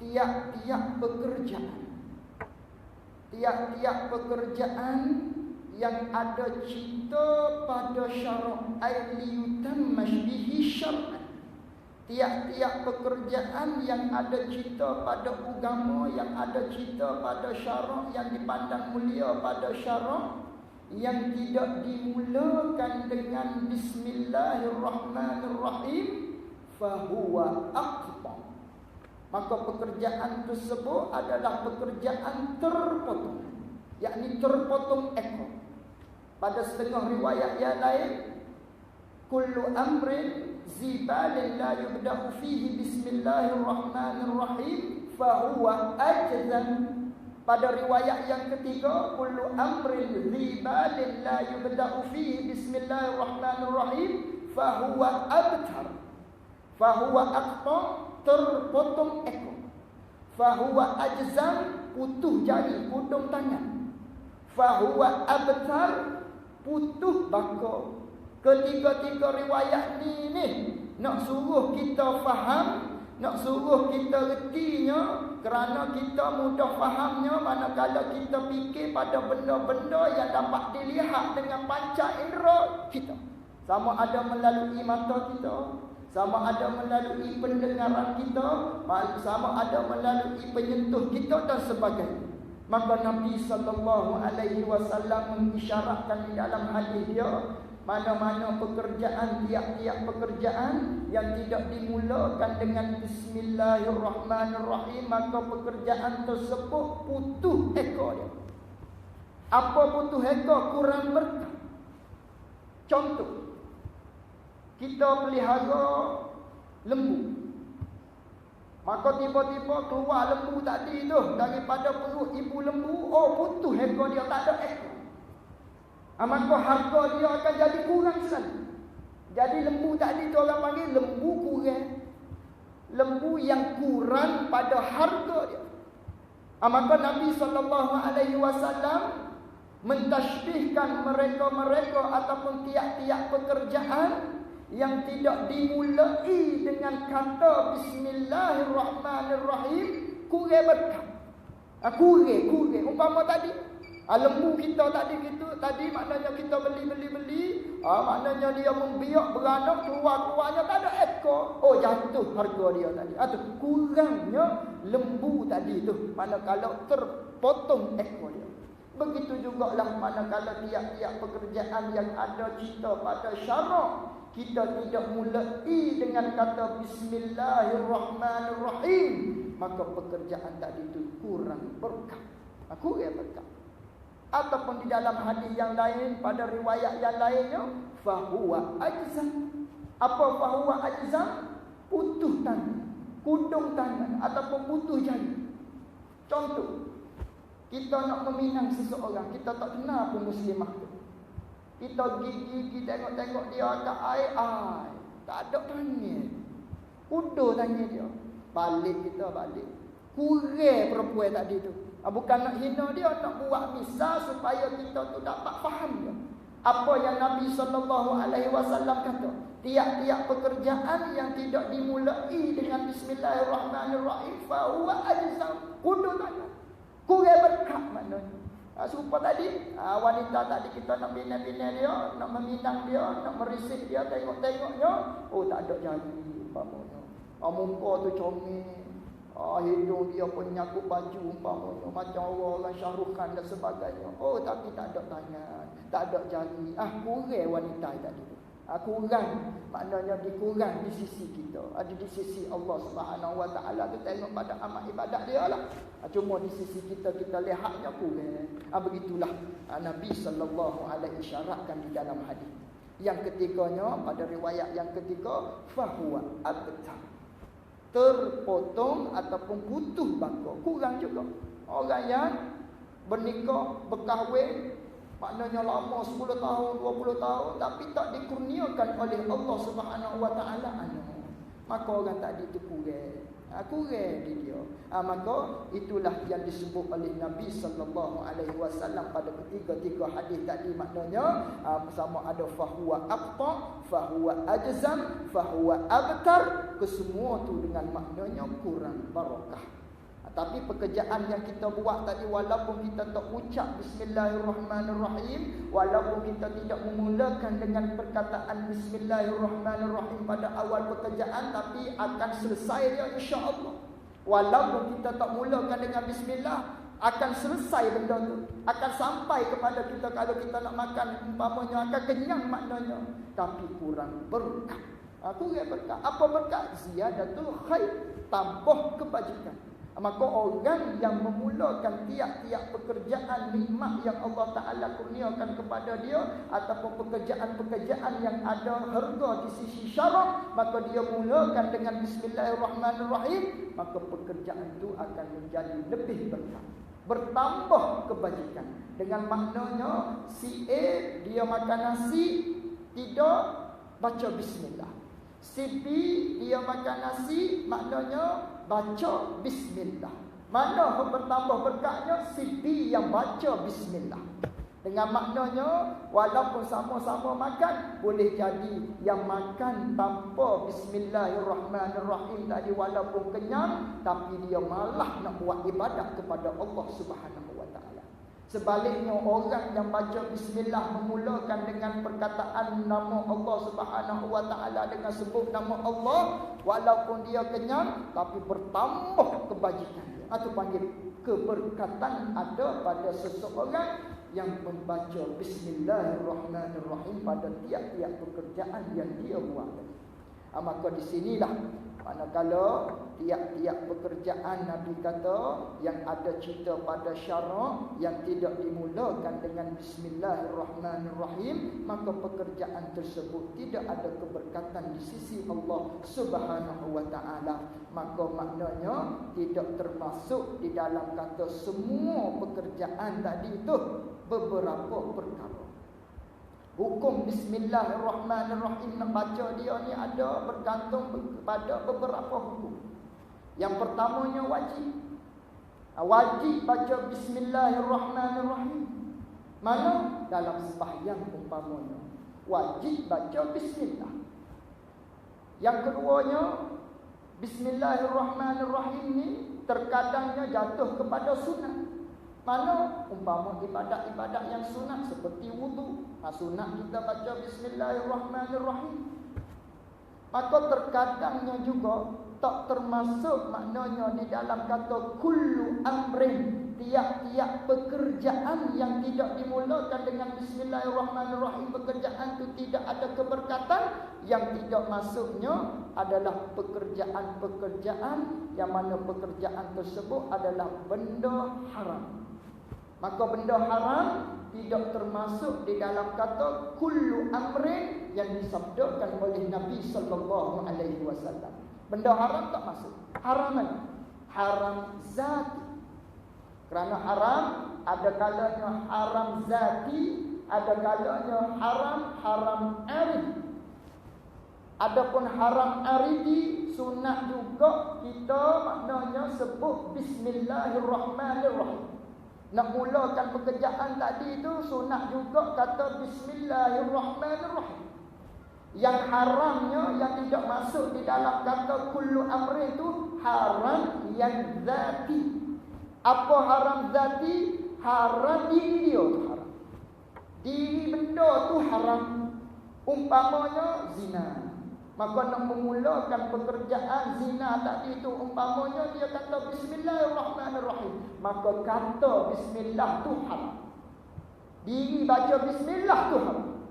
Tiap-tiap pekerjaan yang ada cita pada syarak ailiyutan masbihi syar'an. Tiap-tiap pekerjaan yang ada cita pada agama, yang ada cita pada syarak, yang dipandang mulia pada syarak, yang tidak dimulakan dengan Bismillahirrahmanirrahim, fahuwa aqta. Maka pekerjaan tersebut adalah pekerjaan terpotong, yakni terpotong ekor. Pada setengah riwayat yang lain, kullu amrin zibalin la yubda'u fihi bismillahirrahmanirrahim fahuwa ajzam. Pada riwayat yang ketiga, kullu amrin zibalin la yubda'u fihi bismillahirrahmanirrahim fahuwa abtar. Fahuwa aqta, terpotong ekor. Fahuwa ajzam, putus jari, hujung tangan. Fahuwa abtar, putus baka. Ketiga-tiga riwayat ni nak suruh kita faham, nak suruh kita retinya, kerana kita mudah fahamnya manakala kita fikir pada benda-benda yang dapat dilihat dengan panca indera kita. Sama ada melalui mata kita, sama ada melalui pendengaran kita, sama ada melalui penyentuh kita dan sebagainya. Maka Nabi sallallahu alaihi wasallam mengisyaratkan di dalam hadis dia, mana-mana pekerjaan, tiap-tiap pekerjaan yang tidak dimulakan dengan Bismillahirrahmanirrahim, maka pekerjaan tersebut putus ekor dia. Apa putus ekor? Kurang berkah. Contoh, kita pelihara lembu, maka tiba-tiba keluar lembu tadi tu daripada perut ibu lembu, putus ekor dia, tak ada ekor. Maka harga dia akan jadi kurang sekali. Jadi lembu tadi tu orang panggil lembu kurang. Lembu yang kurang pada harga dia. Maka Nabi SAW mentashbihkan mereka-mereka ataupun tiap-tiap pekerjaan yang tidak dimulai dengan kata Bismillahirrahmanirrahim, kurang berkah. Kurang. Umpama tadi Lembu kita tadi maknanya kita beli. Maknanya dia membiak beranak keluarnya tak ada ekor. Oh, jatuh harga dia tadi. Atau kurangnya lembu tadi tu. Manakala terpotong ekor dia. Begitu jugalah manakala tiap-tiap pekerjaan yang ada kita pada syarak, kita tidak mulai dengan kata Bismillahirrahmanirrahim, maka pekerjaan tadi itu kurang berkah. Kurang berkah. Ataupun di dalam hadis yang lain, pada riwayat yang lainnya, fahuwa ajzam. Apa fahuwa ajzam? Putus tangan, kudung tangan, ataupun putus jari. Contoh, kita nak meminang seseorang, kita tak kenal pun muslimah tu. Kita gigi tengok dia kat air, tak ada tangan, kudur tangan dia. Balik. Kurang perempuan tadi tu. Bukan nak hina dia, nak buat misal supaya kita tu dapat faham dia. Apa yang Nabi SAW kata, tiap-tiap pekerjaan yang tidak dimulai dengan Bismillahirrahmanirrahim, fahuwa ajzam, kudur tangan, kurang berkat maknanya. Serupa tadi, wanita tadi kita nak bina-bina dia, nak meminang dia, nak merisik dia, tengok-tengoknya, tak ada jari umpamanya. Muka tu comel, hidung dia pun nyakup baju umpamanya, macam orang Syahrukh Khan dan sebagainya. Tapi tak ada tangan, tak ada jari. Kurang wanita tadi tu. Kurang, maknanya dikurang di sisi kita. Ada di sisi Allah Subhanahu Wa Taala tu, tengok pada amal ibadat dia lah. Cuma di sisi kita lihatnya kurang. Begitulah Nabi sallallahu alaihi isyaratkan di dalam hadis. Yang ketiganya, pada riwayat yang ketiga, fahuwa abtar, terpotong ataupun putus baka. Kurang juga. Orang yang bernikah, berkahwin, maknanya lama 10 tahun, 20 tahun, tapi tak dikurniakan oleh Allah Subhanahu Wa Taala anak, maka orang tadi itu kurang di dia. Maka itulah yang disebut oleh Nabi sallallahu alaihi wasallam pada ketiga-tiga hadis tadi, maknanya sama ada fahuwa abta, fahuwa ajzam, fahuwa abtar, kesemua tu dengan maknanya kurang barakah. Tapi pekerjaan yang kita buat tadi, walaupun kita tak ucap Bismillahirrahmanirrahim, walaupun kita tidak memulakan dengan perkataan Bismillahirrahmanirrahim pada awal pekerjaan, tapi akan selesai dia insya-Allah. Walaupun kita tak mulakan dengan Bismillah, akan selesai benda tu, akan sampai kepada kita. Kalau kita nak makan umpamanya, akan kenyang maknanya, tapi kurang berkat. Kurang berkat. Apa berkat? Ziyadatul khair, tambah kebajikan. Maka orang yang memulakan tiap-tiap pekerjaan nikmat yang Allah Ta'ala kurniakan kepada dia, ataupun pekerjaan-pekerjaan yang ada harga di sisi syarak, maka dia mulakan dengan Bismillahirrahmanirrahim, maka pekerjaan itu akan menjadi lebih berkah, bertambah kebajikan. Dengan maknanya, si A dia makan nasi tidak baca Bismillah, si B dia makan nasi maknanya baca Bismillah. Mana bertambah berkatnya? Si B yang baca Bismillah. Dengan maknanya, walaupun sama-sama makan, boleh jadi yang makan tanpa Bismillahirrahmanirrahim tadi, walaupun kenyang, tapi dia malah nak buat ibadat kepada Allah Subhanahu Wa Taala. Sebaliknya, orang yang baca Bismillah memulakan dengan perkataan nama Allah Subhanahu Wa Taala, dengan sebut nama Allah, walaupun dia kenyang, tapi bertambah kebajikan. Atau panggil keberkatan ada pada seseorang yang membaca Bismillahirrahmanirrahim pada tiap-tiap pekerjaan yang dia buat. Maka di sinilah manakala tiap-tiap pekerjaan Nabi kata yang ada cerita pada syarak, yang tidak dimulakan dengan Bismillahirrahmanirrahim, maka pekerjaan tersebut tidak ada keberkatan di sisi Allah Subhanahu Wa Taala. Maka maknanya tidak termasuk di dalam kata semua pekerjaan tadi itu beberapa perkara. Hukum Bismillahirrahmanirrahim nak baca dia ni ada bergantung kepada beberapa hukum. Yang pertamanya wajib. Wajib baca Bismillahirrahmanirrahim. Mana? Dalam sembahyang umpamanya, wajib baca Bismillah. Yang keduanya, Bismillahirrahmanirrahim ni terkadangnya jatuh kepada sunat. Mana umpama ibadat-ibadat yang sunat seperti wudu, sunat kita baca bismillahirrahmanirrahim. Maka terkadangnya juga tak termasuk maknanya di dalam kata kullu amrin, tiap-tiap pekerjaan yang tidak dimulakan dengan bismillahirrahmanirrahim, pekerjaan itu tidak ada keberkatan. Yang tidak masuknya adalah pekerjaan-pekerjaan yang mana pekerjaan tersebut adalah benda haram. Maka benda haram tidak termasuk di dalam kata kullu amrin yang disabdakan oleh Nabi sallallahu alaihi wasallam. Benda haram tak masuk. Haram mana? Haram zati. Kerana haram ada kalanya haram zati, ada kalanya haram aridi. Adapun haram aridi sunat juga kita maknanya sebut bismillahirrahmanirrahim. Nak mulakan pekerjaan tadi itu sunat juga kata bismillahirrahmanirrahim. Yang haramnya yang tidak masuk di dalam kata kullu amri itu haram yang zati. Apa haram zati? Haram diri dia tu haram. Diri benda tu haram. Umpamanya zina. Maka nak memulakan pekerjaan zina tadi itu umpamanya dia kata bismillahirrahmanirrahim. Maka kata bismillah tu haram. Diri baca bismillah tu haram.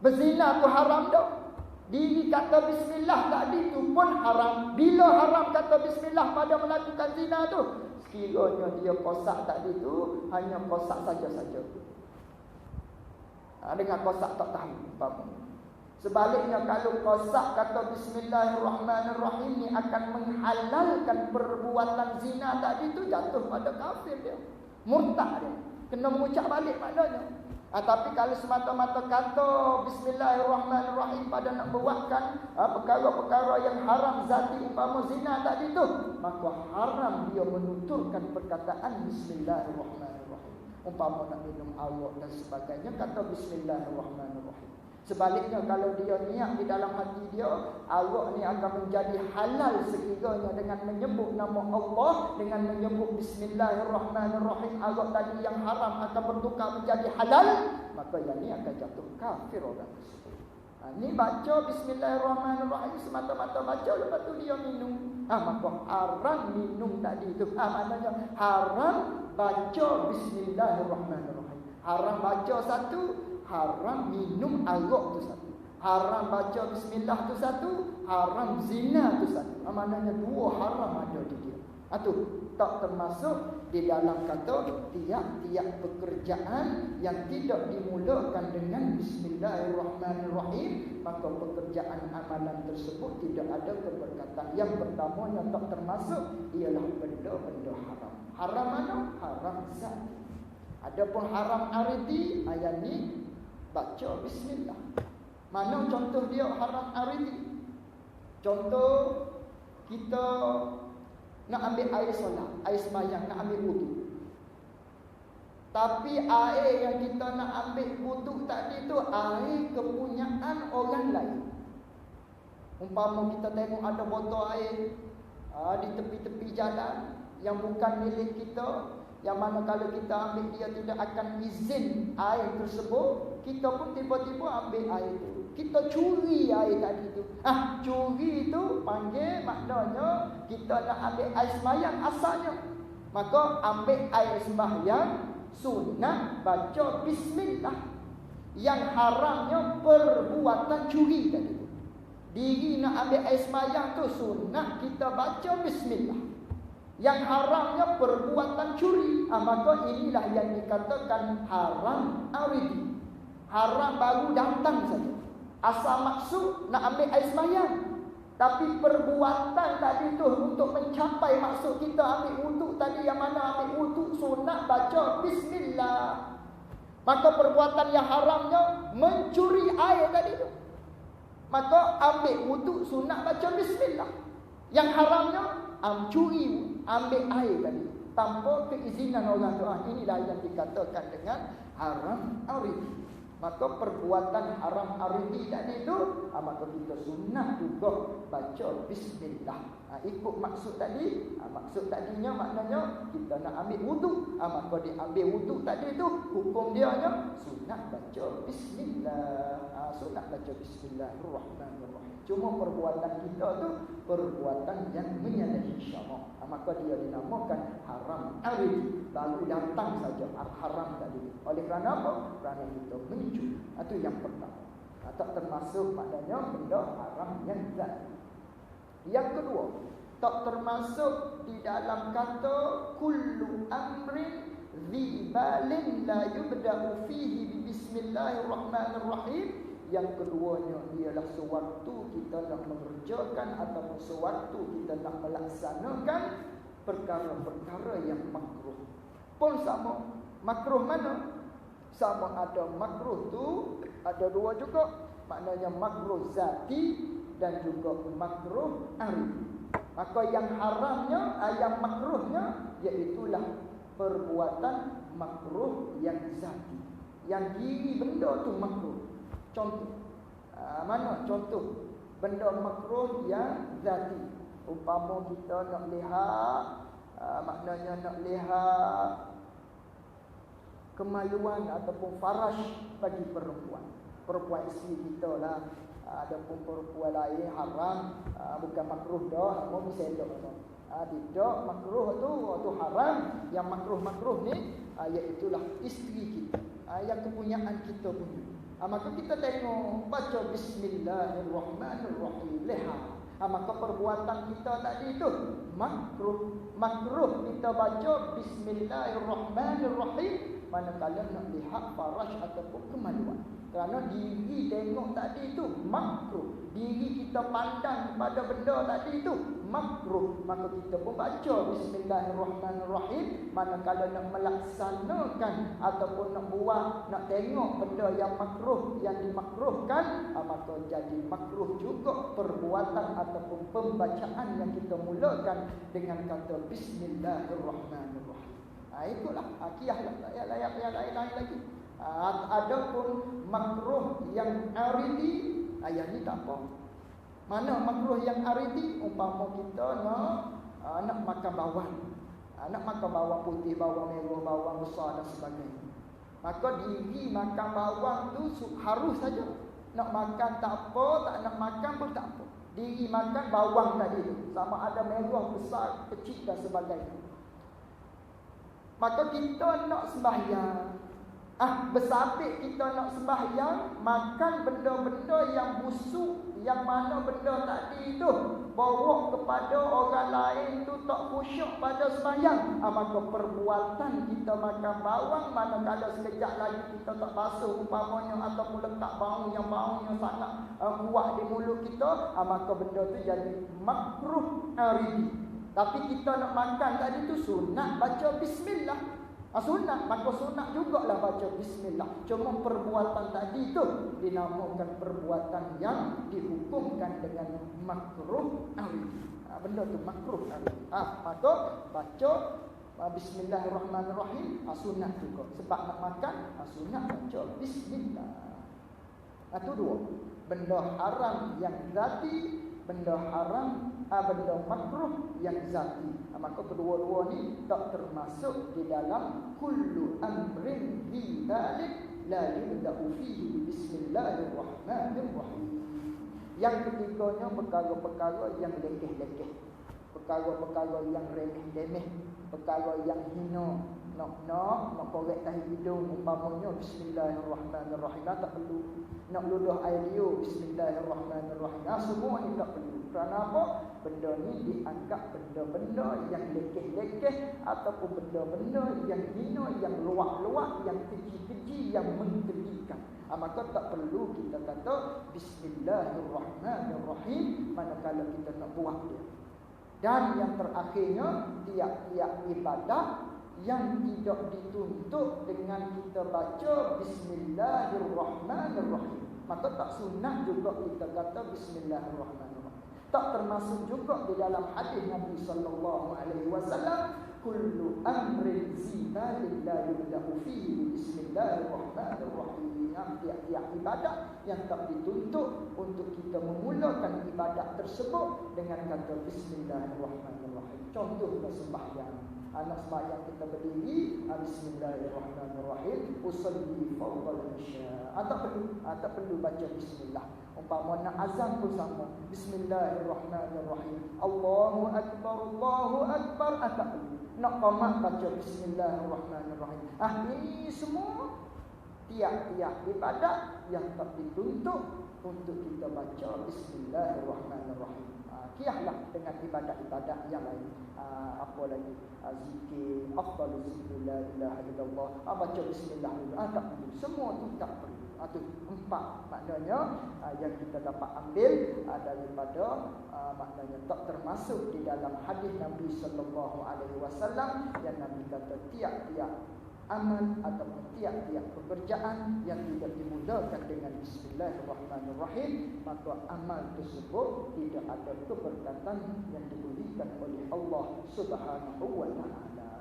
Berzina tu haram dah. Diri kata bismillah tadi tu pun haram. Bila haram kata bismillah pada melakukan zina tu? Sekiranya dia kosak tadi tu hanya kosak saja-saja. Dengan kosak tak tahu umpamanya. Sebaliknya kalau kosak kata bismillahirrahmanirrahim ni akan menghalalkan perbuatan zina tadi tu, jatuh pada kafir dia. Murtad dia. Kena mengucap balik maknanya. Tapi kalau semata-mata kata bismillahirrahmanirrahim pada nak buatkan perkara-perkara yang haram zati umpama zina tadi tu, maka haram dia menuturkan perkataan bismillahirrahmanirrahim. Umpama nak minum arak dan sebagainya kata bismillahirrahmanirrahim. Sebaliknya kalau dia niat di dalam hati dia arak ni akan menjadi halal sekiranya dengan menyebut nama Allah, dengan menyebut bismillahirrahmanirrahim, arak tadi yang haram akan bertukar menjadi halal, maka yang ni akan jatuh kafir orang tersebut. Ni baca bismillahirrahmanirrahim semata-mata baca lepas tu dia minum. Maka haram minum tadi tu. Maknanya haram baca bismillahirrahmanirrahim. Haram baca satu, haram minum arak tu satu. Haram baca bismillah tu satu, haram zina tu satu. Maknanya dua haram ada di dia. Itu tak termasuk di dalam kata tiap-tiap pekerjaan yang tidak dimulakan dengan bismillahirrahmanirrahim, maka pekerjaan amalan tersebut tidak ada keberkatan. Yang pertama yang tak termasuk ialah benda-benda haram. Haram mana? Haram zati. Adapun haram aridi, ayat ni baca bismillah. Mana contoh dia haram aridi? Contoh kita nak ambil air solat, air sembahyang, nak ambil wudu. Tapi air yang kita nak ambil wudu tadi tu air kepunyaan orang lain. Umpama kita tengok ada botol air di tepi-tepi jalan yang bukan milik kita, yang mana kalau kita ambil dia tidak akan izin air tersebut, kita pun tiba-tiba ambil air itu. Kita curi air tadi tu. Curi itu panggil maknanya kita nak ambil air sembahyang asalnya. Maka ambil air sembahyang sunat baca bismillah. Yang haramnya perbuatan curi tadi tu. Diri nak ambil air sembahyang tu sunat kita baca bismillah. Yang haramnya perbuatan curi. Maka inilah yang dikatakan haram aridi. Haram baru datang saja. Asal maksud nak ambil air sembahyang, tapi perbuatan tadi tu untuk mencapai maksud kita ambil wuduk tadi, yang mana ambil wuduk sunat baca bismillah. Maka perbuatan yang haramnya mencuri air tadi tu, maka ambil wuduk sunat baca bismillah. Yang haramnya curi ambil air tadi tanpa keizinan orang tu. Inilah yang dikatakan dengan haram arif. Maka perbuatan haram aridi tadi itu, maka kita sunnah juga baca bismillah. Ikut maksud tadi, maksud tadinya maknanya kita nak ambil wudu, maka diambil wudu tadi itu hukum dia nya sunnah baca bismillah. Sunnah baca bismillahirrahmanirrahim. Cuma perbuatan kita tu perbuatan yang menyalahi syarak, maka dia dinamakan haram aridi. Baru datang saja haram tadi. Oleh kerana apa? Kerana kita mencuri. Itu yang pertama. Tak termasuk maknanya benda haram yang zat. Yang kedua, tak termasuk di dalam kata kullu amrin dhibalin la yubda'u fihi bismillahirrahmanirrahim. Yang keduanya ialah sewaktu kita nak mengerjakan ataupun sewaktu kita nak melaksanakan perkara-perkara yang makruh. Pun sama. Makruh mana? Sama ada makruh tu ada dua juga. Maknanya makruh zati dan juga makruh aridi. Maka yang haramnya, yang makruhnya iaitulah perbuatan makruh yang zati. Yang diri benda tu makruh. Contoh. Mana contoh benda makruh yang zati? Umpama kita nak lihat, maknanya nak lihat kemaluan ataupun farash bagi perempuan. Perempuan isteri kita lah. Adapun perempuan lain haram, bukan makruh dah, mau bisa elok. Tidak, makruh tu haram. Yang makruh-makruh ni iaitulah isteri kita, yang kepunyaan kita punya. Maka kita tengok baca bismillahirrahmanirrahim. Maka perbuatan kita tadi itu makruh. Makruh kita baca bismillahirrahmanirrahim manakala nak lihat farash ataupun kemaluan. Kerana diri tengok tadi itu makruh. Diri kita pandang pada benda tadi itu makruh. Maka kita pun baca bismillahirrahmanirrahim manakala nak melaksanakan ataupun nak buat, nak tengok benda yang makruh, yang dimakruhkan, maka jadi makruh juga perbuatan ataupun pembacaan yang kita mulakan dengan kata bismillahirrahmanirrahim. Itulah akiyahlah ayat-ayat yang lain-lain lagi. Adapun makruh yang aridi, ayat ni tak apa. Mana makruh yang aridi? Umpama kita nak makan bawang. Nak makan bawang putih, bawang merah, bawang besar dan sebagainya. Maka diri makan bawang tu harus saja. Nak makan tak apa, tak nak makan pun tak apa. Diri makan bawang tadi tu, sama ada merah, besar, kecil dan sebagainya. Maka kita nak sembahyang, bersabit kita nak sembahyang, makan benda-benda yang busuk, yang mana benda tadi itu bawa kepada orang lain tu tak khusyuk pada sembahyang. Maka perbuatan kita makan bawang, manakala sekejap lagi kita tak basuh umpamanya ataupun letak baunya sangat kuat di mulut kita, maka benda tu jadi makruh aridi. Tapi kita nak makan tadi tu sunat baca bismillah. Sunat, maka sunat jugalah baca bismillah. Cuma perbuatan tadi tu dinamakan perbuatan yang dihukumkan dengan makruh aridi. Benda tu makruh aridi. Maka baca bismillahirrahmanirrahim, sunat juga. Sebab nak makan, sunat baca bismillah. Itu dua. Benda haram yang zati, benda haram, benda makruh yang zati. Maka kedua-dua ni tak termasuk di dalam kullu amrin bi dzalik la yubda'u fihi bismillahirrahmanirrahim. Yang ketiganya perkara-perkara yang lekeh-lekeh, perkara-perkara yang remeh-temeh, perkara yang hina. Nak korek tahi hidung umpamanya bismillahirrahmanirrahim, tak perlu. Nak ludah air liur bismillahirrahmanirrahim, semua ni tak perlu. Kerana apa? Benda ni dianggap benda-benda yang lekeh-lekeh ataupun benda-benda yang hina, yang luak-luak, yang keji-keji, yang mengkejikan. Maka tak perlu kita kata bismillahirrahmanirrahim manakala kita nak buat dia. Dan yang terakhirnya, tiap-tiap ibadah yang tidak dituntut dengan kita baca bismillahirrahmanirrahim, maka tak sunat juga kita kata bismillahirrahmanirrahim. Tak termasuk juga di dalam hadis Nabi sallallahu alaihi wasallam, kullu amrin zibalin la yubda'u fihi bismillahirrahmanirrahim. Tiap-tiap ibadat yang tak dituntut untuk kita memulakan ibadat tersebut dengan kata bismillahirrahmanirrahim. Contoh sembahyang. Anak sembahyang kita berdiri, bismillahirrahmanirrahim, usalli fardal isya. Tak perlu baca bismillah. Umpama nak azan pun sama, bismillahirrahmanirrahim, Allahu akbar, tak perlu. Nak qamat baca bismillahirrahmanirrahim. Ini semua tiap-tiap ibadat yang tak dituntut untuk kita baca bismillahirrahmanirrahim. Kiahlah dengan ibadat-ibadat yang lain. Apa lagi? Zikir, afdalul zikri la ilaha illallah. Baca bismillah dulu. Tak perlu. Semua tu tak perlu. Itu 4 maknanya yang kita dapat ambil daripada maknanya tak termasuk di dalam hadis Nabi sallallahu alaihi wasallam yang Nabi kata tiap-tiap amal ataupun tiap-tiap pekerjaan yang tidak dimulakan dengan bismillahirrahmanirrahim, maka amal tersebut tidak ada keberkatan yang diberikan oleh Allah Subhanahu wa taala.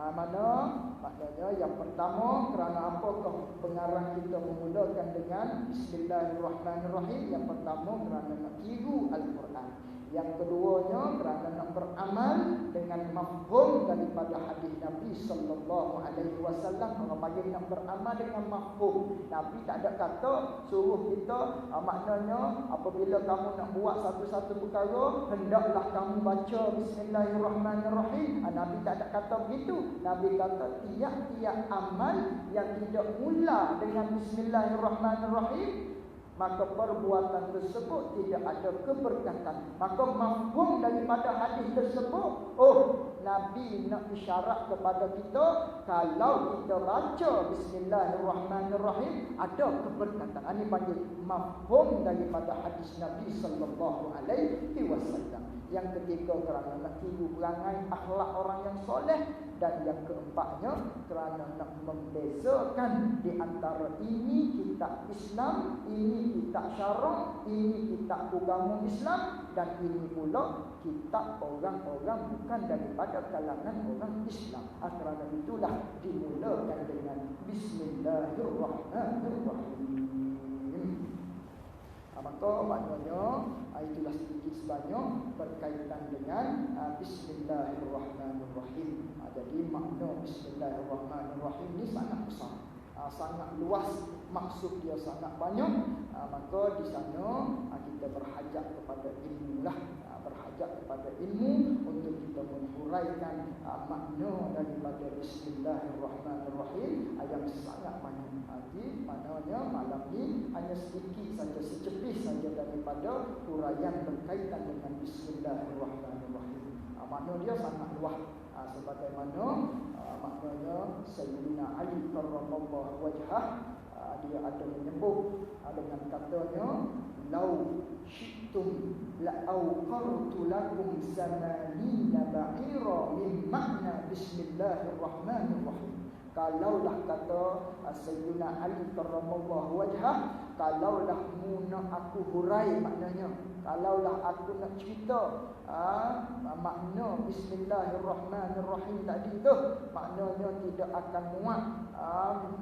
Maknanya yang pertama, kerana apakah pengarang kita memulakan dengan bismillahirrahmanirrahim? Yang pertama, kerana nak tiru Al-Quran. Yang keduanya, kerana nak beramal dengan mafhum daripada hadis Nabi sallallahu alaihi wasallam. Orang panggil nak beramal dengan mafhum. Nabi tak ada kata suruh kita maknanya apabila kamu nak buat satu-satu perkara hendaklah kamu baca bismillahirrahmanirrahim. Nabi tak ada kata begitu. Nabi kata tiap-tiap amal yang tidak mula dengan bismillahirrahmanirrahim, maka perbuatan tersebut tidak ada keberkatan. Maka mafhum daripada hadis tersebut, Nabi nak isyarat kepada kita, kalau kita baca bismillahirrahmanirrahim ada keberkatan. Ini panggil mafhum daripada hadis Nabi sallallahu alaihi wasallam. Yang ketiga, kerana nak tiru perangai akhlak orang yang soleh. Dan yang keempatnya, kerana nak membezakan di antara ini kitab Islam, ini kitab syarak, ini kitab agama Islam, dan ini pula kitab orang-orang bukan daripada kalangan orang Islam. Kerana itulah dimulakan dengan bismillahirrahmanirrahim. Maka maknanya itulah sedikit sebanyak berkaitan dengan bismillahirrahmanirrahim. Jadi makna bismillahirrahmanirrahim ini sangat besar, sangat luas, maksud dia sangat banyak. Maka di sana kita berhajat kepada ilmu lah, berhajat kepada ilmu untuk kita menghuraikan makna daripada bismillahirrahmanirrahim yang sangat banyak. Jadi maknanya malam ini hanya sedikit saja, secepis saja daripada huraian berkaitan dengan bismillahirrahmanirrahim. Makna dia sangat luas. Sebagaimana maknanya Sayyidina Ali karramallahu wajhah, dia ada menyebut dengan katanya, lau syi'tum la'awqartu lakum zamanina ba'ira min makna bismillahirrahmanirrahim. Kalaulah kata Sayyidina Ali karramallahu wajhah, kalaulah mu nak aku hurai, maknanya kalaulah aku nak cerita makna bismillahirrahmanirrahim tadi tu, maknanya tidak akan muat,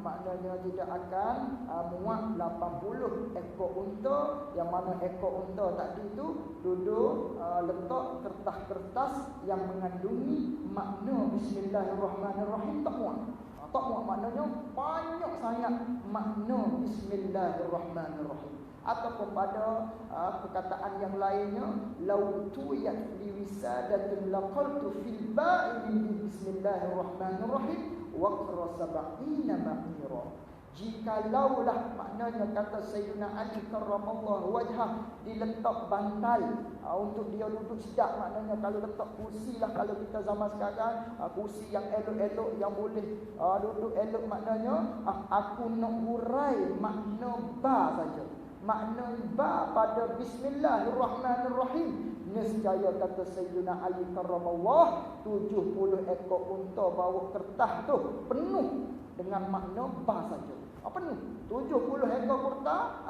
maknanya tidak akan muat 80 ekor unta, yang mana ekor unta tadi tu duduk letak kertas-kertas yang mengandungi makna bismillahirrahmanirrahim, tak muat. Tak muat, maknanya banyak sangat makna bismillahirrahmanirrahim. Ataupun pada perkataan yang lainnya, lau tuyat li wisadatin laqaltu fil ba'i bismillahirrahmanirrahim waqra sab'ina ma'ira. Jikalaulah, maknanya kata Sayyidina Ali karramallahu wajhah, diletak bantal untuk dia duduk sedap. Maknanya kalau letak kursi lah, kalau kita zaman sekarang kursi yang elok-elok yang boleh duduk elok, maknanya aku nak hurai makna ba saja. Makna ba pada bismillahirrahmanirrahim, nescaya kata Sayyidina Ali karramallahu 70 ekor unta bawa kertas tu penuh dengan makna ba saja. Penuh 70 ekor kertas,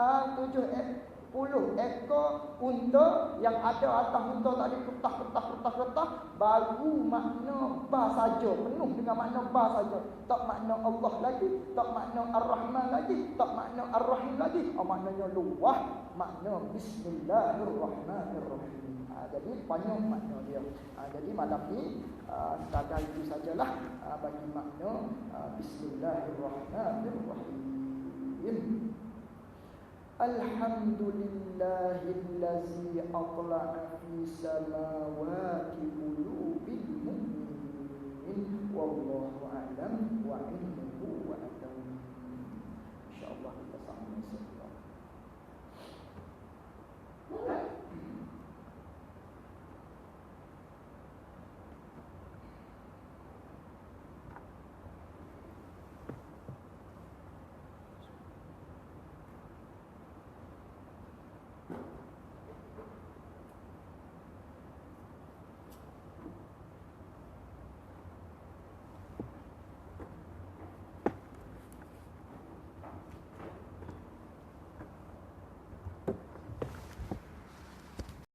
ekor unta yang ada atas unta tadi kertas, baru makna ba saja, penuh dengan makna ba saja. Tak makna Allah lagi, tak makna Ar-Rahman lagi, tak makna Ar-Rahim lagi. Maknanya luah, makna Bismillahirrahmanirrahim. Jadi banyak makna dia. Jadi malam ni sekadar itu sajalah bagi makna Bismillahirrahmanirrahim. Alhamdulillahillazi atla'a fi samawati qulubil